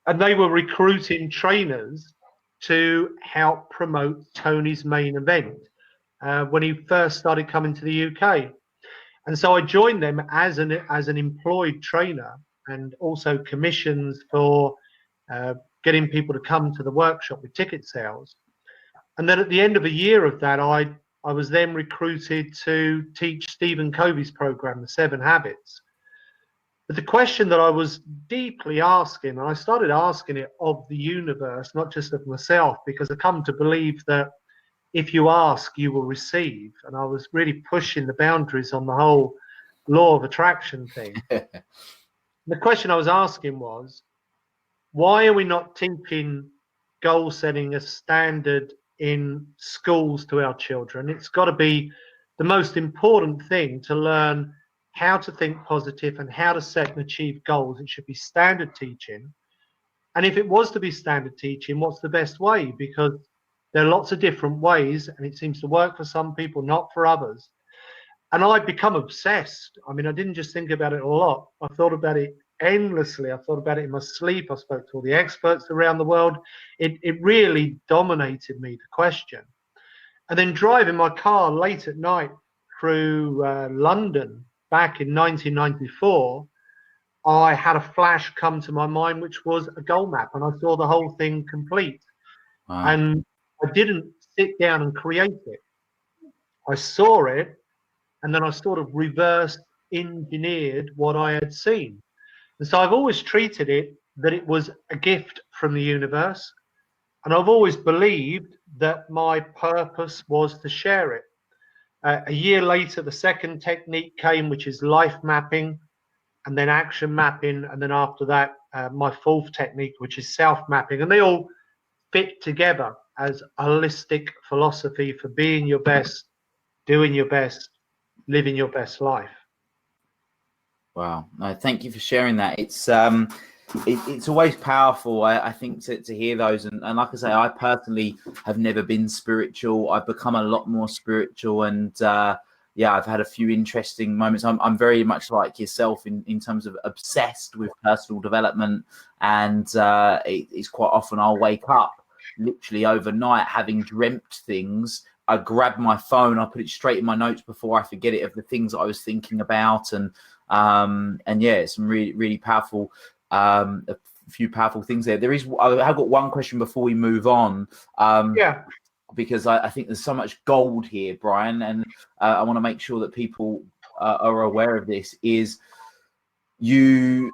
And they were recruiting trainers to help promote Tony's main event when he first started coming to the UK. And so I joined them as an employed trainer, and also commissions for getting people to come to the workshop with ticket sales. And then at the end of a year of that, I was then recruited to teach Stephen Covey's program, The 7 Habits. But the question that I was deeply asking, and I started asking it of the universe, not just of myself, because I come to believe that if you ask, you will receive. And I was really pushing the boundaries on the whole law of attraction thing. The question I was asking was, why are we not teaching goal setting as standard in schools to our children? It's got to be the most important thing to learn how to think positive and how to set and achieve goals. It should be standard teaching. And if it was to be standard teaching, what's the best way? Because there are lots of different ways, and it seems to work for some people, not for others. And I've become obsessed. I mean, I didn't just think about it a lot. I thought about it endlessly. I thought about it in my sleep. I spoke to all the experts around the world. It really dominated me, the question. And then driving my car late at night through London back in 1994, I had a flash come to my mind, which was a goal map, and I saw the whole thing complete. Wow. And I didn't sit down and create it. I saw it, and then I sort of reverse engineered what I had seen. And so I've always treated it that it was a gift from the universe. And I've always believed that my purpose was to share it. A year later, the second technique came, which is life mapping, and then action mapping. And then after that, my fourth technique, which is self mapping. And they all fit together as a holistic philosophy for being your best, doing your best, living your best life. Wow. No, thank you for sharing that. It's always powerful, I think, to hear those. And like I say, I personally have never been spiritual. I've become a lot more spiritual, and yeah, I've had a few interesting moments. I'm very much like yourself in terms of obsessed with personal development, and it's quite often I'll wake up literally overnight having dreamt things. I grab my phone, I put it straight in my notes before I forget it, of the things that I was thinking about, and yeah, some really powerful, a few powerful things there. I've got one question before we move on. Yeah. Because I think there's so much gold here, Brian, and I want to make sure that people are aware of this. Is you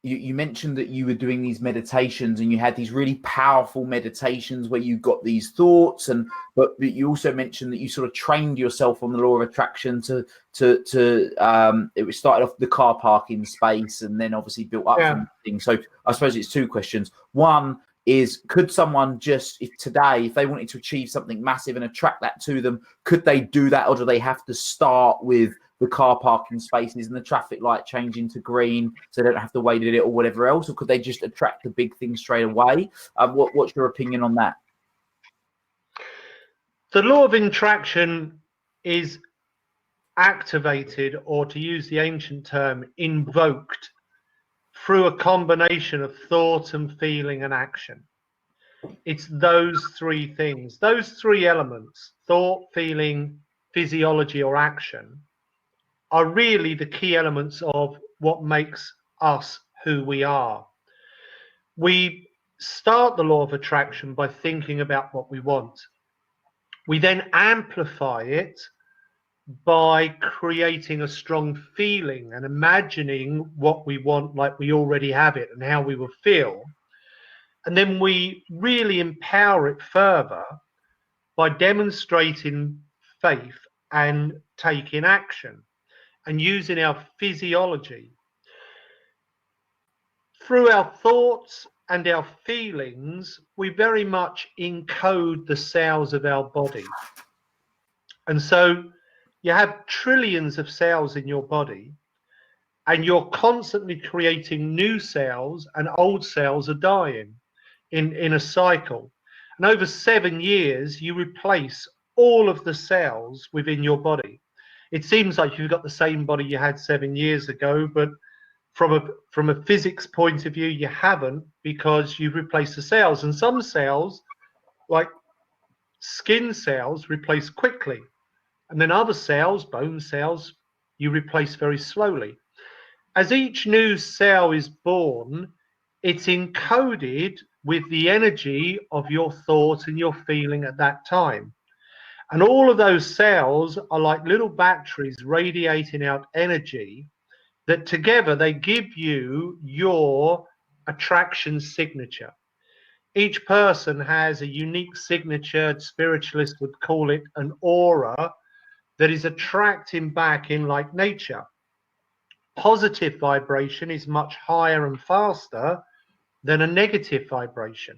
you mentioned that you were doing these meditations, and you had these really powerful meditations where you got these thoughts, but you also mentioned that you sort of trained yourself on the law of attraction to it started off the car parking space and then obviously built up from things. So I suppose it's two questions. One is, could someone just, if they wanted to achieve something massive and attract that to them, could they do that, or do they have to start with the car parking spaces and the traffic light changing to green so they don't have to wait at it or whatever else, or could they just attract the big thing straight away? What's your opinion on that? The law of attraction is activated, or to use the ancient term, invoked, through a combination of thought and feeling and action. It's those three things, those three elements, thought, feeling, physiology, or action, are really the key elements of what makes us who we are. We start the law of attraction by thinking about what we want. We then amplify it by creating a strong feeling and imagining what we want like we already have it and how we will feel. And then we really empower it further by demonstrating faith and taking action and using our physiology. Through our thoughts and our feelings, we very much encode the cells of our body. And so you have trillions of cells in your body, and you're constantly creating new cells, and old cells are dying in a cycle. And over 7 years, you replace all of the cells within your body. It seems like you've got the same body you had 7 years ago, but from a physics point of view, you haven't, because you've replaced the cells. And some cells, like skin cells, replace quickly. And then other cells, bone cells, you replace very slowly. As each new cell is born, it's encoded with the energy of your thought and your feeling at that time. And all of those cells are like little batteries radiating out energy that together they give you your attraction signature. Each person has a unique signature. Spiritualists would call it an aura that is attracting back in like nature. Positive vibration is much higher and faster than a negative vibration.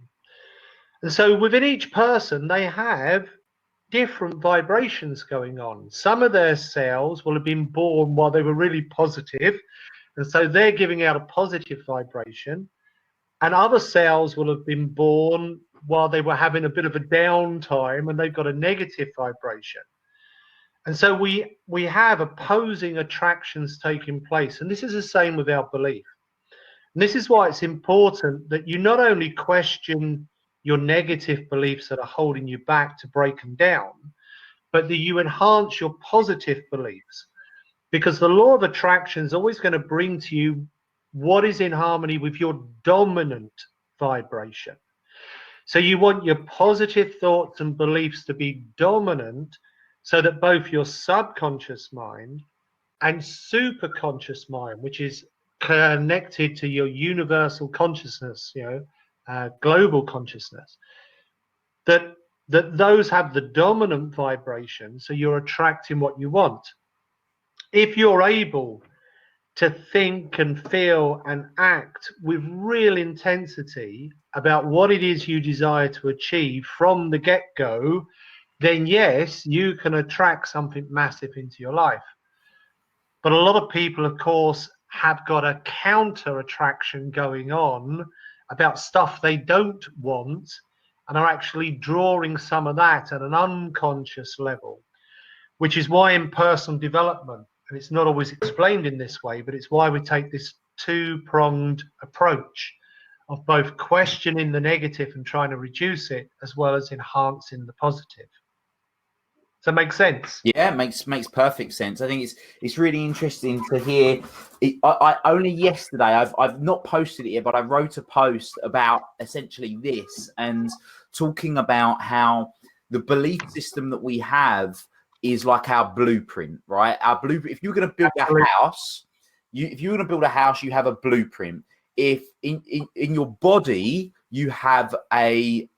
And so within each person, they have different vibrations going on. Some of their cells will have been born while they were really positive, and so they're giving out a positive vibration. And other cells will have been born while they were having a bit of a downtime, and they've got a negative vibration. And so we have opposing attractions taking place. And this is the same with our belief. And this is why it's important that you not only question your negative beliefs that are holding you back to break them down, but that you enhance your positive beliefs. Because the law of attraction is always going to bring to you what is in harmony with your dominant vibration. So you want your positive thoughts and beliefs to be dominant so that both your subconscious mind and superconscious mind, which is connected to your universal consciousness, global consciousness, that those have the dominant vibration, so you're attracting what you want. If you're able to think and feel and act with real intensity about what it is you desire to achieve from the get-go, then yes, you can attract something massive into your life. But a lot of people, of course, have got a counter attraction going on about stuff they don't want, and are actually drawing some of that at an unconscious level, which is why in personal development, and it's not always explained in this way, but it's why we take this two-pronged approach of both questioning the negative and trying to reduce it, as well as enhancing the positive. Does that make sense? Yeah, it makes perfect sense. I think it's really interesting to hear. I only yesterday, I've not posted it yet, but I wrote a post about essentially this, and talking about how the belief system that we have is like our blueprint, right? Our blueprint. If you're going to build a house, if you're going to build a house, you have a blueprint. If in your body you have a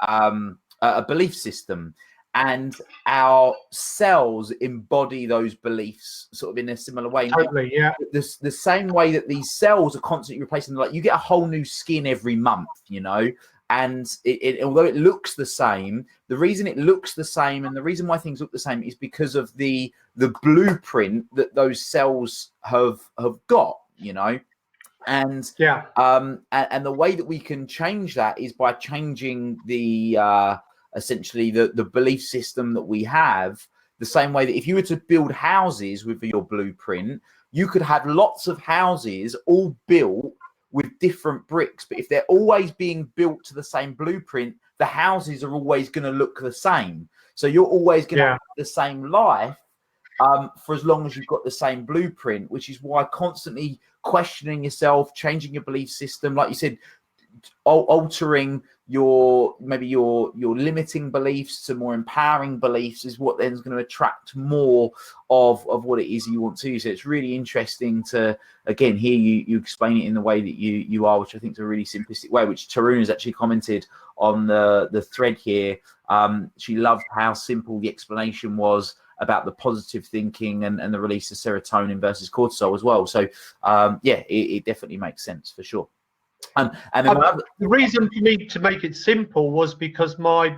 belief system, and our cells embody those beliefs sort of in a similar way. Totally, yeah. The same way that these cells are constantly replacing, like you get a whole new skin every month, and although it looks the same, the reason it looks the same and the reason why things look the same is because of the blueprint that those cells have got, and yeah, and the way that we can change that is by changing the essentially the belief system that we have. The same way that if you were to build houses with your blueprint, you could have lots of houses all built with different bricks, but if they're always being built to the same blueprint, the houses are always going to look the same. So you're always going to have the same life for as long as you've got the same blueprint, which is why constantly questioning yourself, changing your belief system, like you said, altering your limiting beliefs to more empowering beliefs is what then is going to attract more of what it is you want to. So it's really interesting to again hear you explain it in the way that you are, which I think is a really simplistic way, which Tarun has actually commented on the thread here. She loved how simple the explanation was about the positive thinking and the release of serotonin versus cortisol as well. So it definitely makes sense for sure. And then the reason for me to make it simple was because my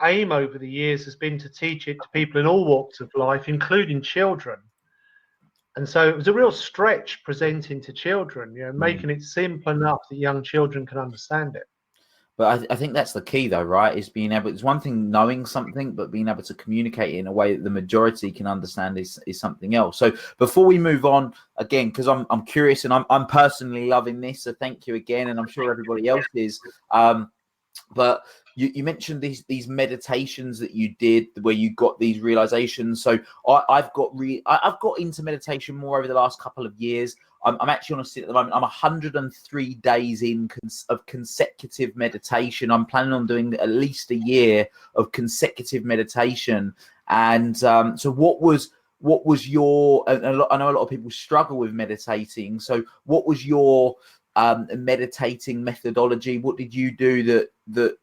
aim over the years has been to teach it to people in all walks of life, including children. And so it was a real stretch presenting to children, making it simple enough that young children can understand it. But I think that's the key, though, right? Is being able. It's one thing knowing something, but being able to communicate it in a way that the majority can understand is something else. So before we move on, again, because I'm curious and I'm personally loving this, so thank you again, and I'm sure everybody else is. But you mentioned these meditations that you did where you got these realizations. So I've got into meditation more over the last couple of years. I'm actually on a sit at the moment. I'm 103 days in of consecutive meditation. I'm planning on doing at least a year of consecutive meditation. And so what was your, I know a lot of people struggle with meditating. So what was your meditating methodology? What did you do that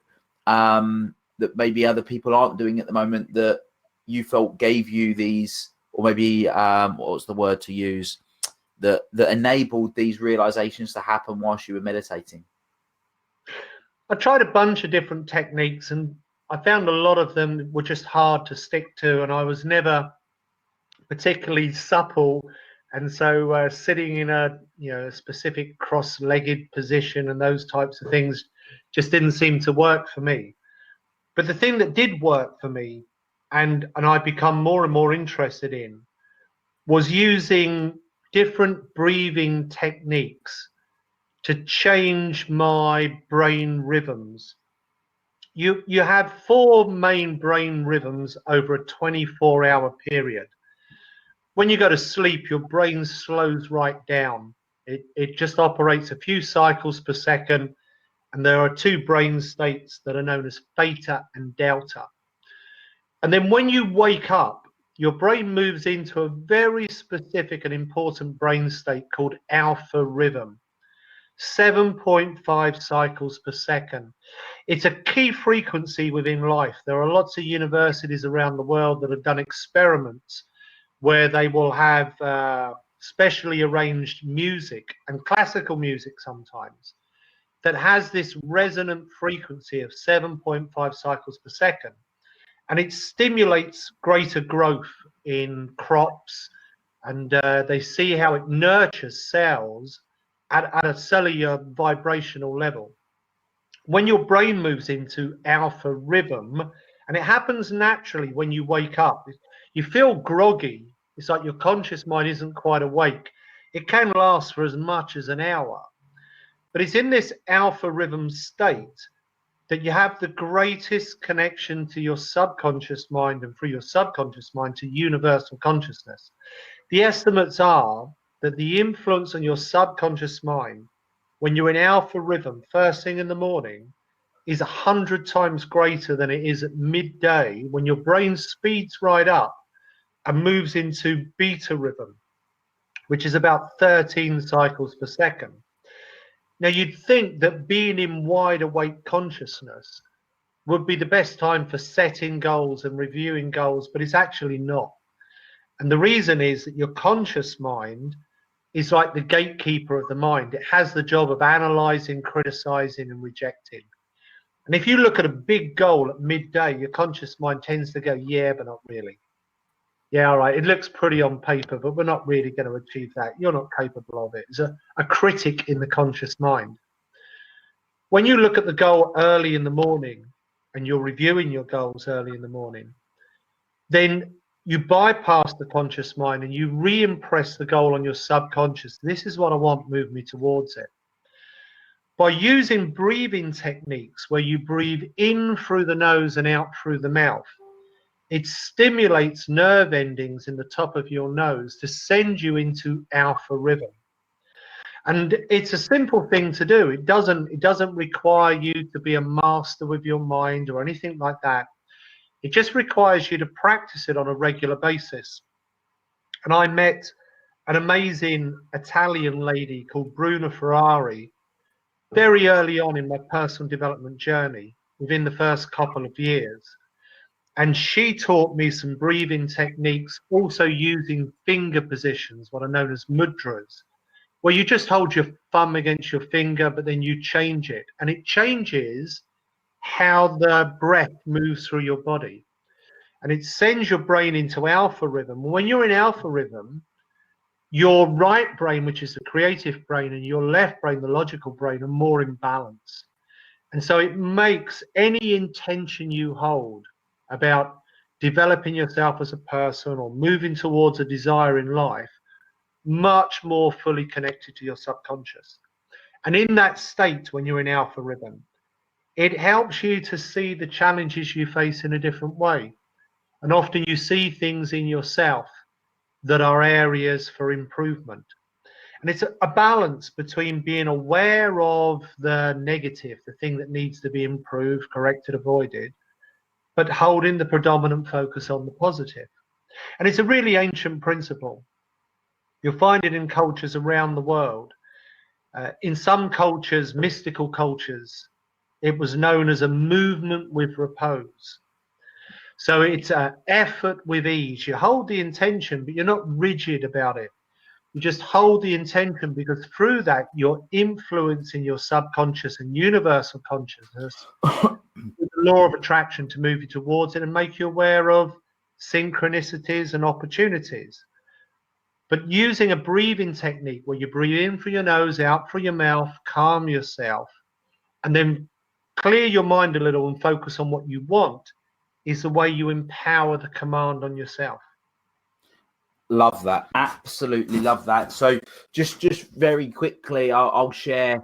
maybe other people aren't doing at the moment that you felt gave you these, or maybe what was the word to use, that enabled these realizations to happen whilst you were meditating? I tried a bunch of different techniques, and I found a lot of them were just hard to stick to, and I was never particularly supple. And so sitting in a specific cross-legged position and those types of things just didn't seem to work for me. But the thing that did work for me, and I become more and more interested in, was using different breathing techniques to change my brain rhythms. You have 4 main brain rhythms over a 24-hour period. When you go to sleep, your brain slows right down. It just operates a few cycles per second, And there are two brain states that are known as theta and delta. And then when you wake up, your brain moves into a very specific and important brain state called alpha rhythm, 7.5 cycles per second. It's a key frequency within life. There are lots of universities around the world that have done experiments where they will have specially arranged music, and classical music sometimes, that has this resonant frequency of 7.5 cycles per second. And it stimulates greater growth in crops, and they see how it nurtures cells at a cellular vibrational level. When your brain moves into alpha rhythm, and it happens naturally when you wake up, you feel groggy. It's like your conscious mind isn't quite awake. It can last for as much as an hour. But it's in this alpha rhythm state that you have the greatest connection to your subconscious mind, and through your subconscious mind to universal consciousness. The estimates are that the influence on your subconscious mind when you're in alpha rhythm first thing in the morning is 100 times greater than it is at midday, when your brain speeds right up and moves into beta rhythm, which is about 13 cycles per second. Now, you'd think that being in wide awake consciousness would be the best time for setting goals and reviewing goals, but it's actually not. And the reason is that your conscious mind is like the gatekeeper of the mind. It has the job of analyzing, criticizing, and rejecting. And if you look at a big goal at midday, your conscious mind tends to go, yeah, but not really. Yeah, all right, it looks pretty on paper, but we're not really going to achieve that. You're not capable of it. It's a critic in the conscious mind. When you look at the goal early in the morning and you're reviewing your goals early in the morning, then you bypass the conscious mind and you re-impress the goal on your subconscious. This is what I want, move me towards it. By using breathing techniques where you breathe in through the nose and out through the mouth, it stimulates nerve endings in the top of your nose to send you into alpha rhythm. And it's a simple thing to do. It doesn't require you to be a master with your mind or anything like that. It just requires you to practice it on a regular basis. And I met an amazing Italian lady called Bruna Ferrari very early on in my personal development journey, within the first couple of years. And she taught me some breathing techniques, also using finger positions, what are known as mudras, where you just hold your thumb against your finger, but then you change it. And it changes how the breath moves through your body. And it sends your brain into alpha rhythm. When you're in alpha rhythm, your right brain, which is the creative brain, and your left brain, the logical brain, are more in balance. And so it makes any intention you hold about developing yourself as a person or moving towards a desire in life much more fully connected to your subconscious. And in that state, when you're in alpha rhythm, it helps you to see the challenges you face in a different way. And often you see things in yourself that are areas for improvement. And it's a balance between being aware of the negative, the thing that needs to be improved, corrected, avoided, but holding the predominant focus on the positive. And it's a really ancient principle. You'll find it in cultures around the world. In some cultures, mystical cultures, it was known as a movement with repose. So it's an effort with ease. You hold the intention, but you're not rigid about it. You just hold the intention, because through that, you're influencing your subconscious and universal consciousness with the law of attraction to move you towards it and make you aware of synchronicities and opportunities. But using a breathing technique where you breathe in through your nose, out through your mouth, calm yourself, and then clear your mind a little and focus on what you want, is the way you empower the command on yourself. Love that. Absolutely love that. So just very quickly, I'll share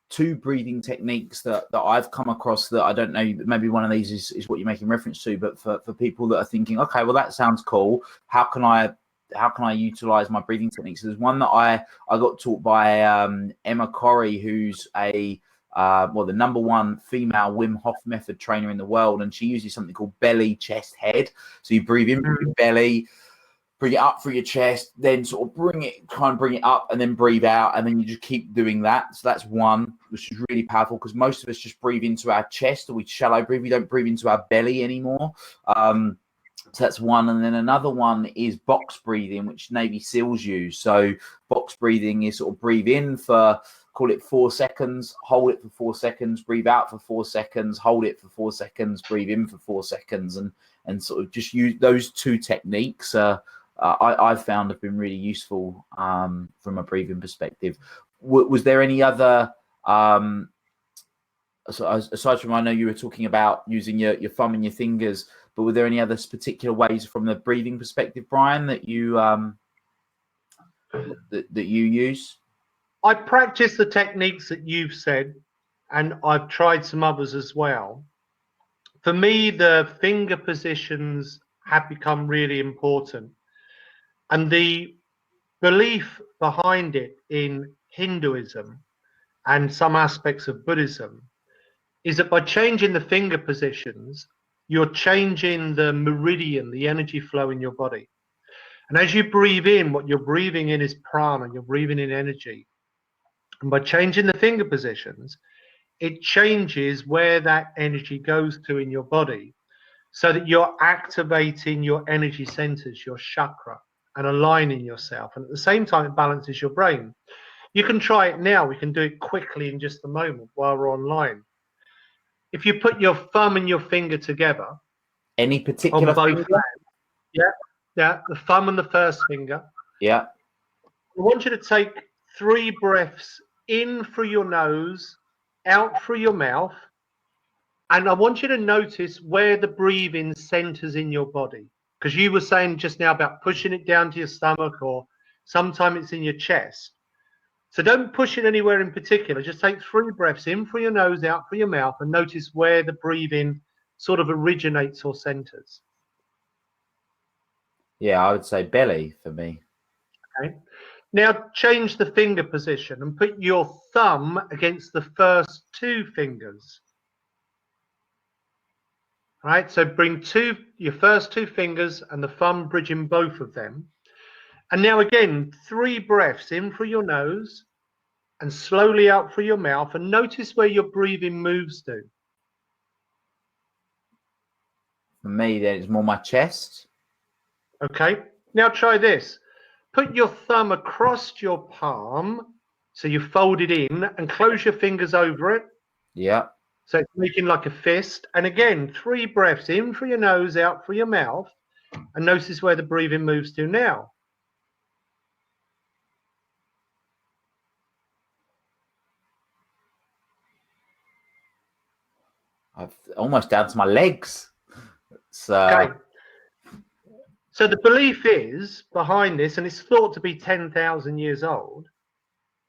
two breathing techniques that I've come across that I don't know, maybe one of these is what you're making reference to, but for people that are thinking, okay, well, that sounds cool. How can I how can I utilize my breathing techniques? There's one that I got taught by Emma Corrie, who's a well, the #1 female Wim Hof method trainer in the world, and she uses something called belly, chest, head. So you breathe in through your belly, bring it up through your chest, then sort of try and bring it up, and then breathe out, and then you just keep doing that. So that's one, which is really powerful, because most of us just breathe into our chest, or we shallow breathe. We don't breathe into our belly anymore. So that's one. And then another one is box breathing, which Navy SEALs use. So box breathing is sort of breathe in for, call it 4 seconds, hold it for 4 seconds, breathe out for 4 seconds, hold it for 4 seconds, breathe in for 4 seconds, and sort of just use those two techniques. I've found have been really useful from a breathing perspective. Was there any other, aside from, I know you were talking about using your thumb and your fingers, but were there any other particular ways from the breathing perspective, Brian, that you that you use? I practice the techniques that you've said, and I've tried some others as well. For me, the finger positions have become really important. And the belief behind it in Hinduism and some aspects of Buddhism is that by changing the finger positions, you're changing the meridian, the energy flow in your body. And as you breathe in, what you're breathing in is prana, you're breathing in energy. And by changing the finger positions, it changes where that energy goes to in your body, so that you're activating your energy centers, your chakra, and aligning yourself. And at the same time, it balances your brain. You can try it now. We can do it quickly in just a moment while we're online. If you put your thumb and your finger together, any particular on both finger? hands, yeah, the thumb and the first finger. Yeah. I want you to take 3 breaths in through your nose, out through your mouth, and I want you to notice where the breathing centers in your body. Because you were saying just now about pushing it down to your stomach, or sometimes it's in your chest. So don't push it anywhere in particular. Just take 3 breaths in through your nose, out through your mouth, and notice where the breathing sort of originates or centers. Yeah, I would say belly for me. Okay. Now change the finger position and put your thumb against the first 2 fingers. All right, so bring your first 2 fingers and the thumb bridging both of them. And now again, 3 breaths in through your nose and slowly out through your mouth, and notice where your breathing moves to. For me, then it's more my chest. Okay, now try this. Put your thumb across your palm, so you fold it in, and close your fingers over it. Yeah. So it's making like a fist. And again, 3 breaths in through your nose, out through your mouth, and notice where the breathing moves to now. I've almost down to my legs. So Okay. So the belief is behind this, and it's thought to be 10,000 years old,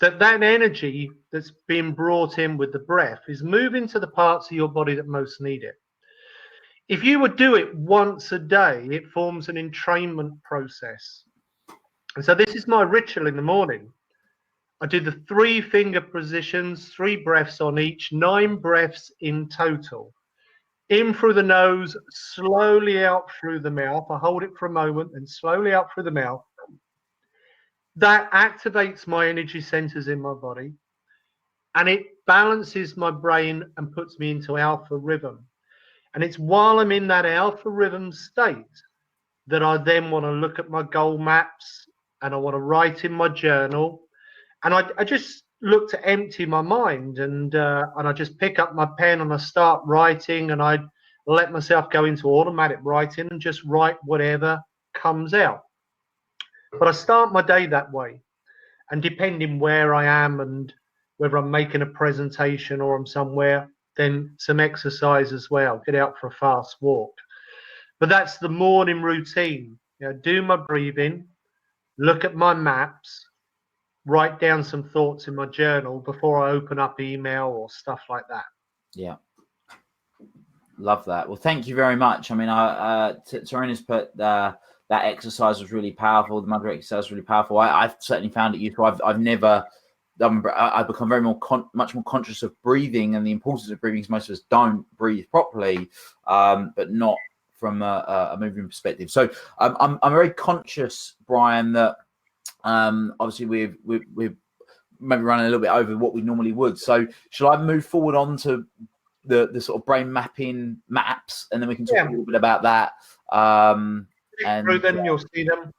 that energy that's being brought in with the breath is moving to the parts of your body that most need it. If you would do it once a day, it forms an entrainment process. And so this is my ritual in the morning. I do the 3 finger positions, 3 breaths on each, 9 breaths in total. In through the nose, slowly out through the mouth. I hold it for a moment and slowly out through the mouth. That activates my energy centers in my body, and it balances my brain and puts me into alpha rhythm. And it's while I'm in that alpha rhythm state that I then want to look at my goal maps, and I want to write in my journal. And I just look to empty my mind, and I just pick up my pen and I start writing, and I let myself go into automatic writing and just write whatever comes out. But I start my day that way, and depending where I am and whether I'm making a presentation or I'm somewhere, then some exercise as well, get out for a fast walk. But that's the morning routine. You know, do my breathing, look at my maps, write down some thoughts in my journal before I open up email or stuff like that. Yeah. Love that. Well, thank you very much. I mean, Tarun has put the that exercise was really powerful. The Mudra exercise was really powerful. I've certainly found it useful. I've never I've become much more conscious of breathing and the importance of breathing, because most of us don't breathe properly, but not from a moving perspective. So I'm very conscious, Brian, that obviously we're maybe running a little bit over what we normally would. So shall I move forward on to the sort of brain mapping maps, and then we can talk a little bit about that. And then you'll see them.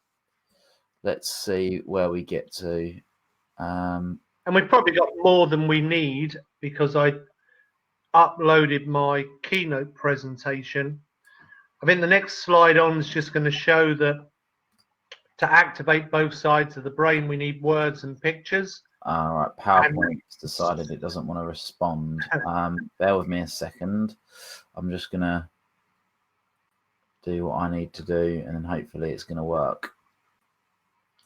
Let's see where we get to. And we've probably got more than we need, because I uploaded my keynote presentation. I think the next slide on is just going to show that to activate both sides of the brain, we need words and pictures. All right, PowerPoint's decided it doesn't want to respond. Bear with me a second. I'm just going to do what I need to do, and then hopefully it's going to work.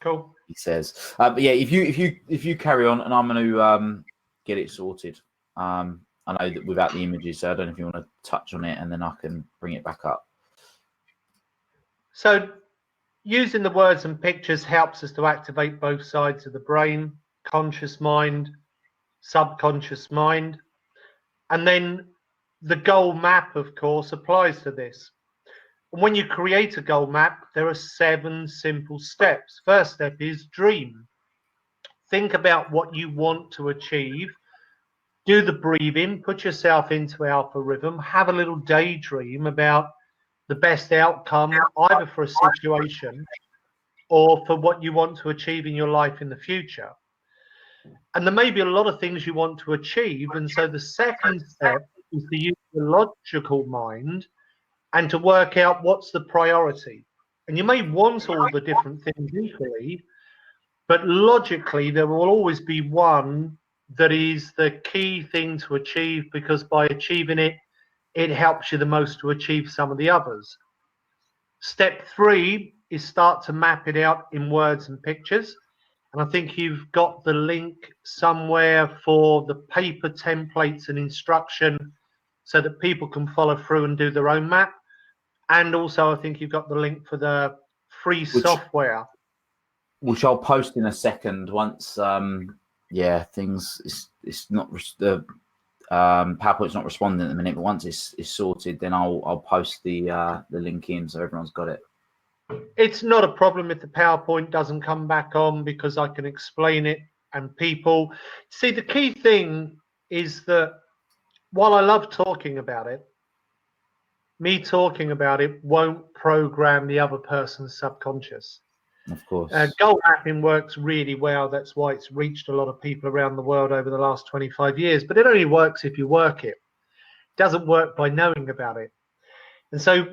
Cool. He says, but yeah, if you carry on, and I'm going to get it sorted. I know that without the images, so I don't know if you want to touch on it, and then I can bring it back up. So using the words and pictures helps us to activate both sides of the brain: conscious mind, subconscious mind. And then the goal map, of course, applies to this. And when you create a goal map, there are 7 simple steps. First step is dream. Think about what you want to achieve. Do the breathing, put yourself into alpha rhythm, have a little daydream about the best outcome, either for a situation or for what you want to achieve in your life in the future. And there may be a lot of things you want to achieve. And so the second step is to use the logical mind and to work out what's the priority. And you may want all the different things equally, but logically there will always be one that is the key thing to achieve, because by achieving it, it helps you the most to achieve some of the others. Step 3 is start to map it out in words and pictures. And I think you've got the link somewhere for the paper templates and instruction so that people can follow through and do their own map. And also, I think you've got the link for the free software, which I'll post in a second. Once, it's not the PowerPoint's not responding at the minute, but once it's sorted, then I'll post the link in so everyone's got it. It's not a problem if the PowerPoint doesn't come back on, because I can explain it, and people see. The key thing is that while I love talking about it, me talking about it won't program the other person's subconscious. Of course. Goal mapping works really well. That's why it's reached a lot of people around the world over the last 25 years. But it only works if you work it. It doesn't work by knowing about it. And so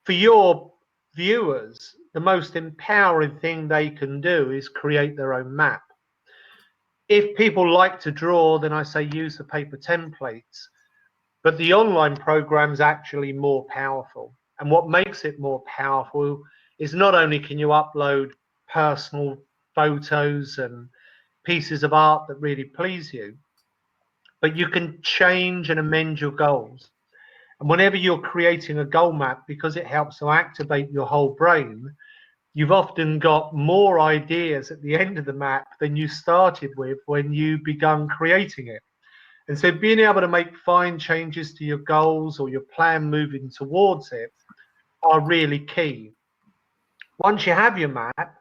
for your viewers, the most empowering thing they can do is create their own map. If people like to draw, then I say use the paper templates. But the online program is actually more powerful. And what makes it more powerful is not only can you upload personal photos and pieces of art that really please you, but you can change and amend your goals. And whenever you're creating a goal map, because it helps to activate your whole brain, you've often got more ideas at the end of the map than you started with when you begun creating it. And so being able to make fine changes to your goals or your plan moving towards it are really key. Once you have your map,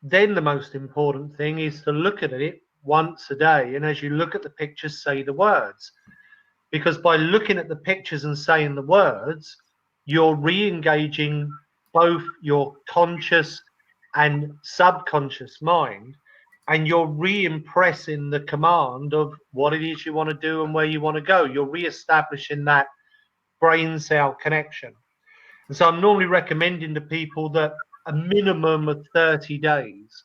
then the most important thing is to look at it once a day. And as you look at the pictures, say the words. Because by looking at the pictures and saying the words, you're re-engaging both your conscious and subconscious mind, and you're re-impressing the command of what it is you want to do and where you want to go. You're re-establishing that brain cell connection. And so I'm normally recommending to people that a minimum of 30 days,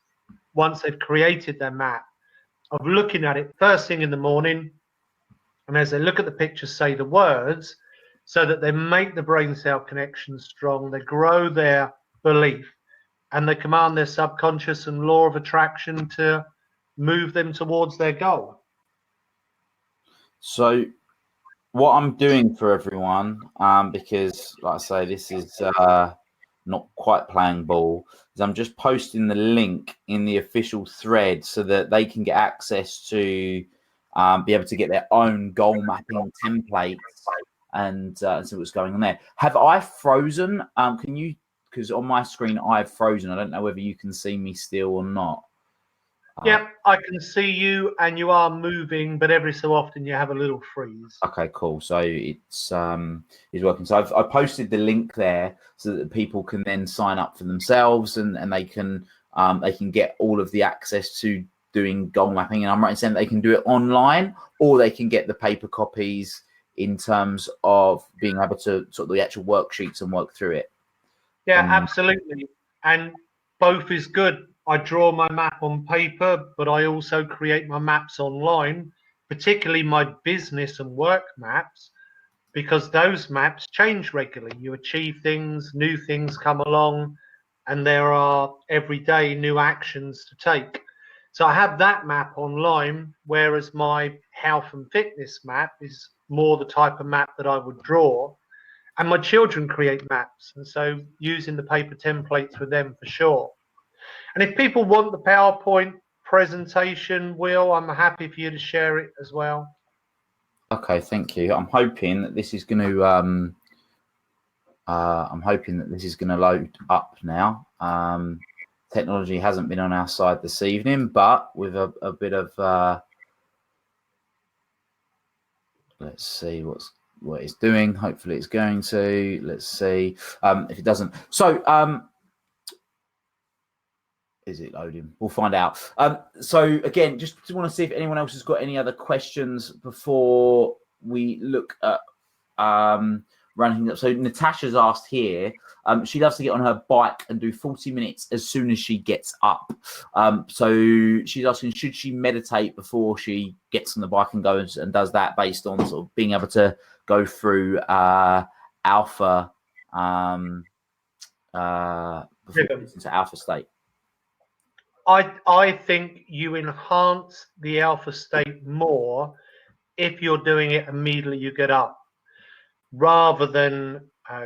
once they've created their map, of looking at it first thing in the morning, and as they look at the pictures, say the words, so that they make the brain cell connection strong, they grow their belief, and they command their subconscious and law of attraction to move them towards their goal. So what I'm doing for everyone, because like I say, this is not quite playing ball, is I'm just posting the link in the official thread so that they can get access to be able to get their own goal mapping templates and see what's going on there. Have I frozen? Can you? Because on my screen I've frozen. I don't know whether you can see me still or not. Yep, I can see you, and you are moving, but every so often you have a little freeze. Okay, cool. So it's working. So I posted the link there so that people can then sign up for themselves, and they can get all of the access to doing goal mapping. And I'm right in saying they can do it online, or they can get the paper copies in terms of being able to sort of the actual worksheets and work through it. Yeah, absolutely. And both is good. I draw my map on paper, but I also create my maps online, particularly my business and work maps, because those maps change regularly. You achieve things, new things come along, and there are every day new actions to take. So I have that map online, whereas my health and fitness map is more the type of map that I would draw. And my children create maps, and so using the paper templates with them for sure. And if people want the PowerPoint presentation, Will, I'm happy for you to share it as well. Okay, thank you. I'm hoping that this is going to load up now. Technology hasn't been on our side this evening, but with a bit of let's see what it's doing. Hopefully it's going to. Let's see if it doesn't. So is it loading? We'll find out. So again, just want to see if anyone else has got any other questions before we look at running up. So Natasha's asked here. She loves to get on her bike and do 40 minutes as soon as she gets up. So she's asking, should she meditate before she gets on the bike and goes and does that, based on sort of being able to go through alpha before into alpha state? I think you enhance the alpha state more if you're doing it immediately you get up, rather than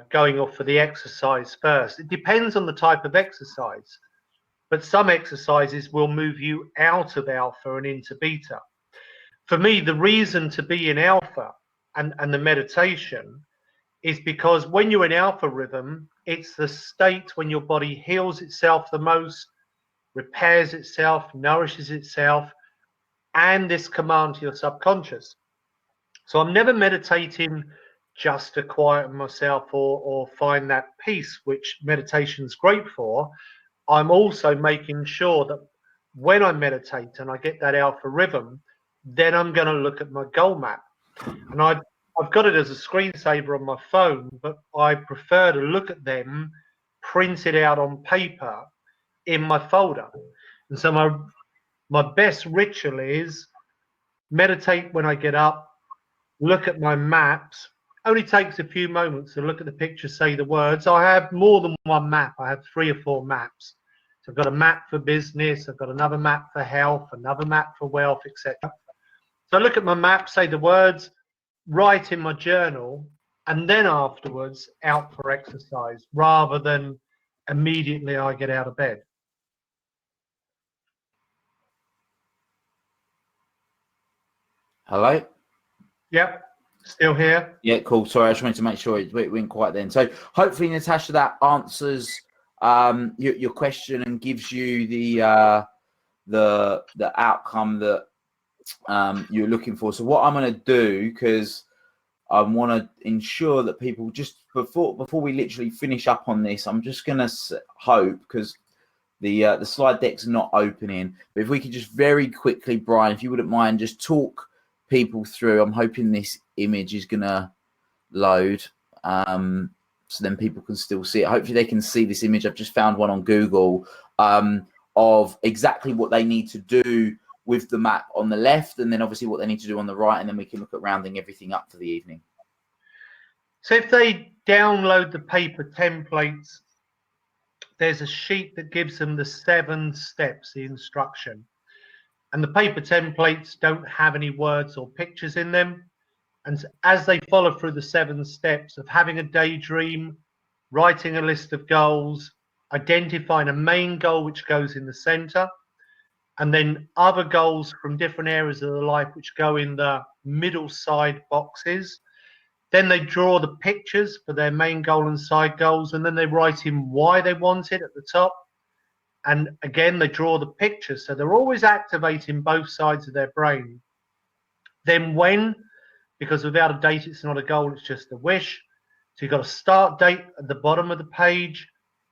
going off for the exercise first. It depends on the type of exercise, but some exercises will move you out of alpha and into beta. For me, the reason to be in alpha and the meditation is because when you're in alpha rhythm, it's the state when your body heals itself the most, repairs itself, nourishes itself, and this command to your subconscious. So I'm never meditating just to quieten myself or find that peace, which meditation's great for. I'm also making sure that when I meditate and I get that alpha rhythm, then I'm going to look at my goal map. And I've got it as a screensaver on my phone, but I prefer to look at them printed out on paper in my folder. And so my best ritual is meditate when I get up, look at my maps. Only takes a few moments to look at the picture, say the words. I have more than one map. I have 3 or 4 maps. So I've got a map for business, I've got another map for health, another map for wealth, etc. So I look at my map, say the words, write in my journal, and then afterwards out for exercise, rather than immediately I get out of bed. Hello? Yep, still here. Yeah, cool. Sorry, I just wanted to make sure it went quite then. So hopefully, Natasha, that answers your question and gives you the outcome that you're looking for. So what I'm going to do, because I want to ensure that people, just before we literally finish up on this, I'm just going to hope, because the slide deck's not opening, but if we could just very quickly, Brian, if you wouldn't mind, just talk people through. I'm hoping this image is going to load, so then people can still see it. Hopefully they can see this image. I've just found one on Google of exactly what they need to do with the map on the left, and then obviously what they need to do on the right, and then we can look at rounding everything up for the evening. So if they download the paper templates, there's a sheet that gives them the 7 steps, the instruction. And the paper templates don't have any words or pictures in them. And as they follow through the 7 steps of having a daydream, writing a list of goals, identifying a main goal which goes in the center, and then other goals from different areas of the life which go in the middle side boxes. Then they draw the pictures for their main goal and side goals, and then they write in why they want it at the top. And again, they draw the pictures. So they're always activating both sides of their brain. Then when, because without a date, it's not a goal, it's just a wish. So you've got a start date at the bottom of the page.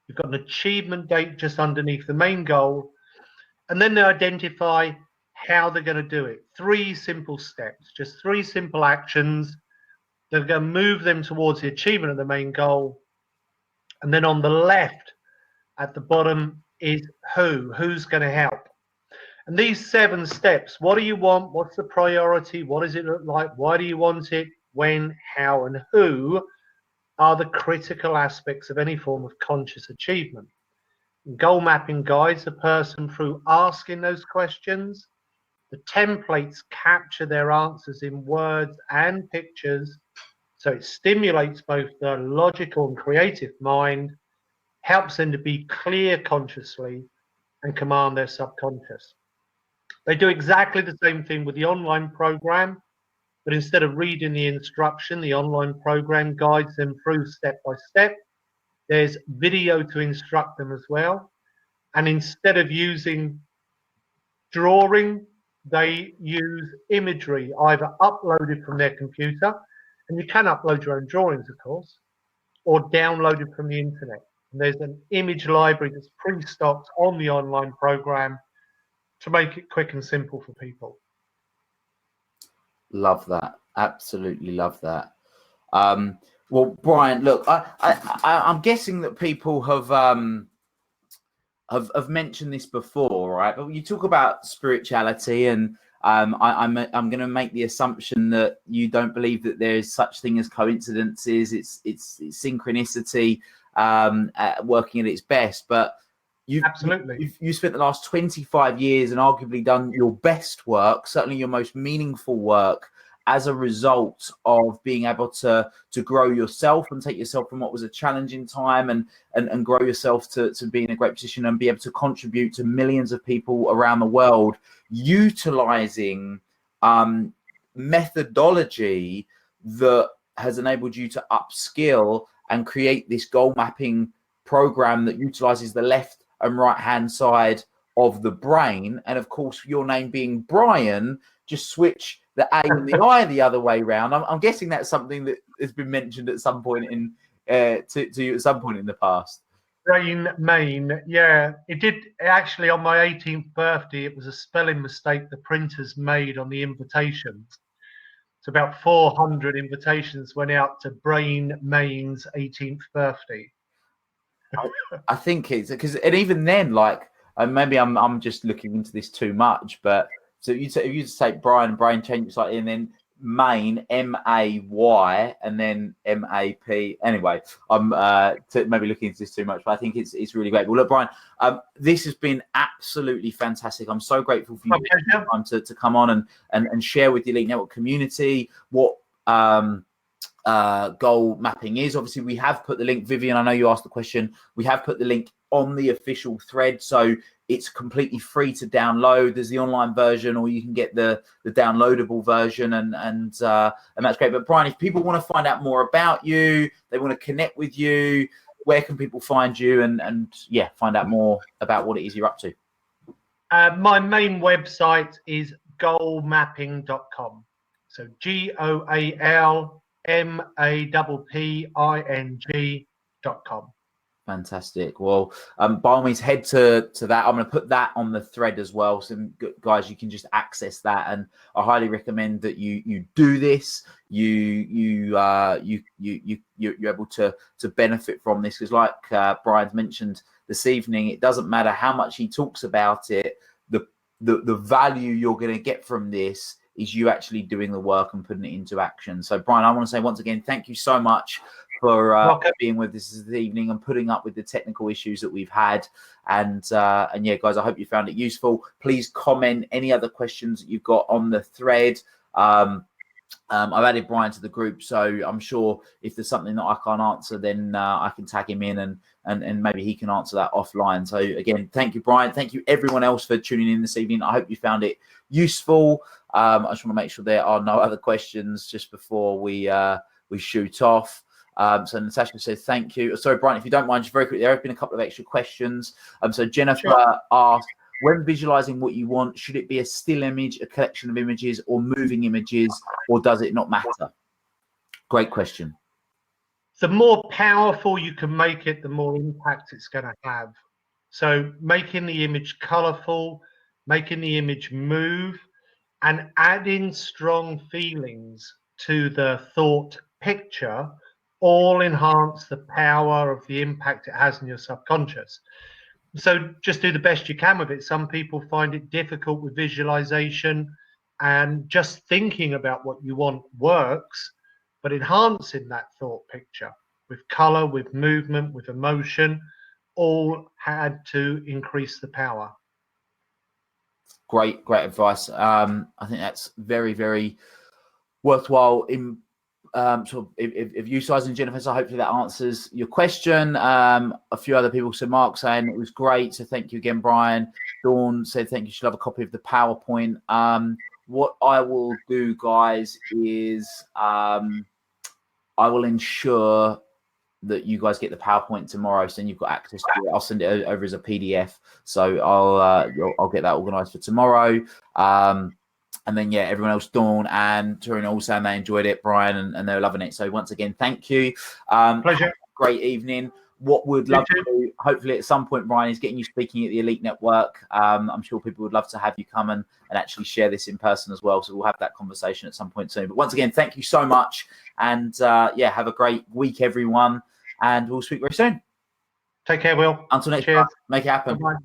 You've got an achievement date just underneath the main goal. And then they identify how they're going to do it. 3 simple steps, just 3 simple actions. They're going to move them towards the achievement of the main goal. And then on the left at the bottom is who's going to help. And these 7 steps, what do you want? What's the priority? What does it look like? Why do you want it? When, how, and who are the critical aspects of any form of conscious achievement. Goal mapping guides a person through asking those questions. The templates capture their answers in words and pictures. So it stimulates both the logical and creative mind, helps them to be clear consciously, and command their subconscious. They do exactly the same thing with the online program, but instead of reading the instruction, the online program guides them through step by step. There's video to instruct them as well. And instead of using drawing, they use imagery, either uploaded from their computer, and you can upload your own drawings, of course, or downloaded from the internet. And there's an image library that's pre-stocked on the online program to make it quick and simple for people. Love that. Absolutely love that. Well, Brian, look, I'm guessing that people have mentioned this before, right? But you talk about spirituality, and I'm going to make the assumption that you don't believe that there is such thing as coincidences. It's synchronicity working at its best. But you spent the last 25 years and arguably done your best work, certainly your most meaningful work, as a result of being able to grow yourself and take yourself from what was a challenging time and grow yourself to be in a great position and be able to contribute to millions of people around the world, utilizing methodology that has enabled you to upskill and create this goal mapping program that utilizes the left and right hand side of the brain. And of course, your name being Brian, just switch the A and the I the other way around. I'm guessing that's something that has been mentioned at some point in to you at some point in the past. Brian Mayne, yeah, it did actually on my 18th birthday. It was a spelling mistake the printers made on the invitations. So about 400 invitations went out to Brian Mayne's 18th birthday. I think it's because, and even then, like, maybe I'm just looking into this too much, but so if you say Brian change slightly, and then Mayne, M-A-Y, and then M-A-P. Anyway, I'm maybe looking into this too much, but I think it's really great. Well, look, Brian, this has been absolutely fantastic. I'm so grateful for you to come on and share with the Elite Network community what goal mapping is. Obviously, we have put the link, Vivian, I know you asked the question, we have put the link on the official thread, so it's completely free to download. There's the online version, or you can get the downloadable version, and that's great. But Brian, if people want to find out more about you, they want to connect with you, where can people find you and yeah, find out more about what it is you're up to? My main website is goalmapping.com. So GOALMAPPING.com. Fantastic. Well, by all means, head to that. I'm going to put that on the thread as well, so guys, you can just access that. And I highly recommend that you do this. You're able to benefit from this, because, like Brian's mentioned this evening, it doesn't matter how much he talks about it. The value you're going to get from this is you actually doing the work and putting it into action. So, Brian, I want to say once again, thank you so much for being with us this evening and putting up with the technical issues that we've had. And yeah, guys, I hope you found it useful. Please comment any other questions that you've got on the thread. I've added Brian to the group, so I'm sure if there's something that I can't answer, then I can tag him in and maybe he can answer that offline. So again, thank you, Brian. Thank you everyone else for tuning in this evening. I hope you found it useful. I just want to make sure there are no other questions just before we shoot off. So Natasha says thank you. Sorry, Brian, if you don't mind, just very quickly, there have been a couple of extra questions. So Jennifer asked, when visualizing what you want, should it be a still image, a collection of images, or moving images, or does it not matter? Great question. The more powerful you can make it, the more impact it's going to have. So making the image colorful, making the image move, and adding strong feelings to the thought picture all enhance the power of the impact it has in your subconscious. So just do the best you can with it. Some people find it difficult with visualization, and just thinking about what you want works, but enhancing that thought picture with color, with movement, with emotion, all had to increase the power. Great advice. I think that's very, very worthwhile in if utilizing Jennifer. So hopefully that answers your question. A few other people, so Mark saying it was great, so thank you again, Brian. Dawn said thank you, should have a copy of the PowerPoint. What I will do, guys, is I will ensure that you guys get the PowerPoint tomorrow, so then you've got access to it. I'll send it over as a PDF, so I'll get that organized for tomorrow. And then, yeah, everyone else, Dawn and Turin, all saying they enjoyed it, Brian, and they're loving it. So once again, thank you. Pleasure. Great evening. What would love to do, hopefully at some point, Brian, is getting you speaking at the Elite Network. I'm sure people would love to have you come and actually share this in person as well. So we'll have that conversation at some point soon. But once again, thank you so much. And yeah, have a great week, everyone. And we'll speak very soon. Take care, Will. Until next time, make it happen. Bye-bye.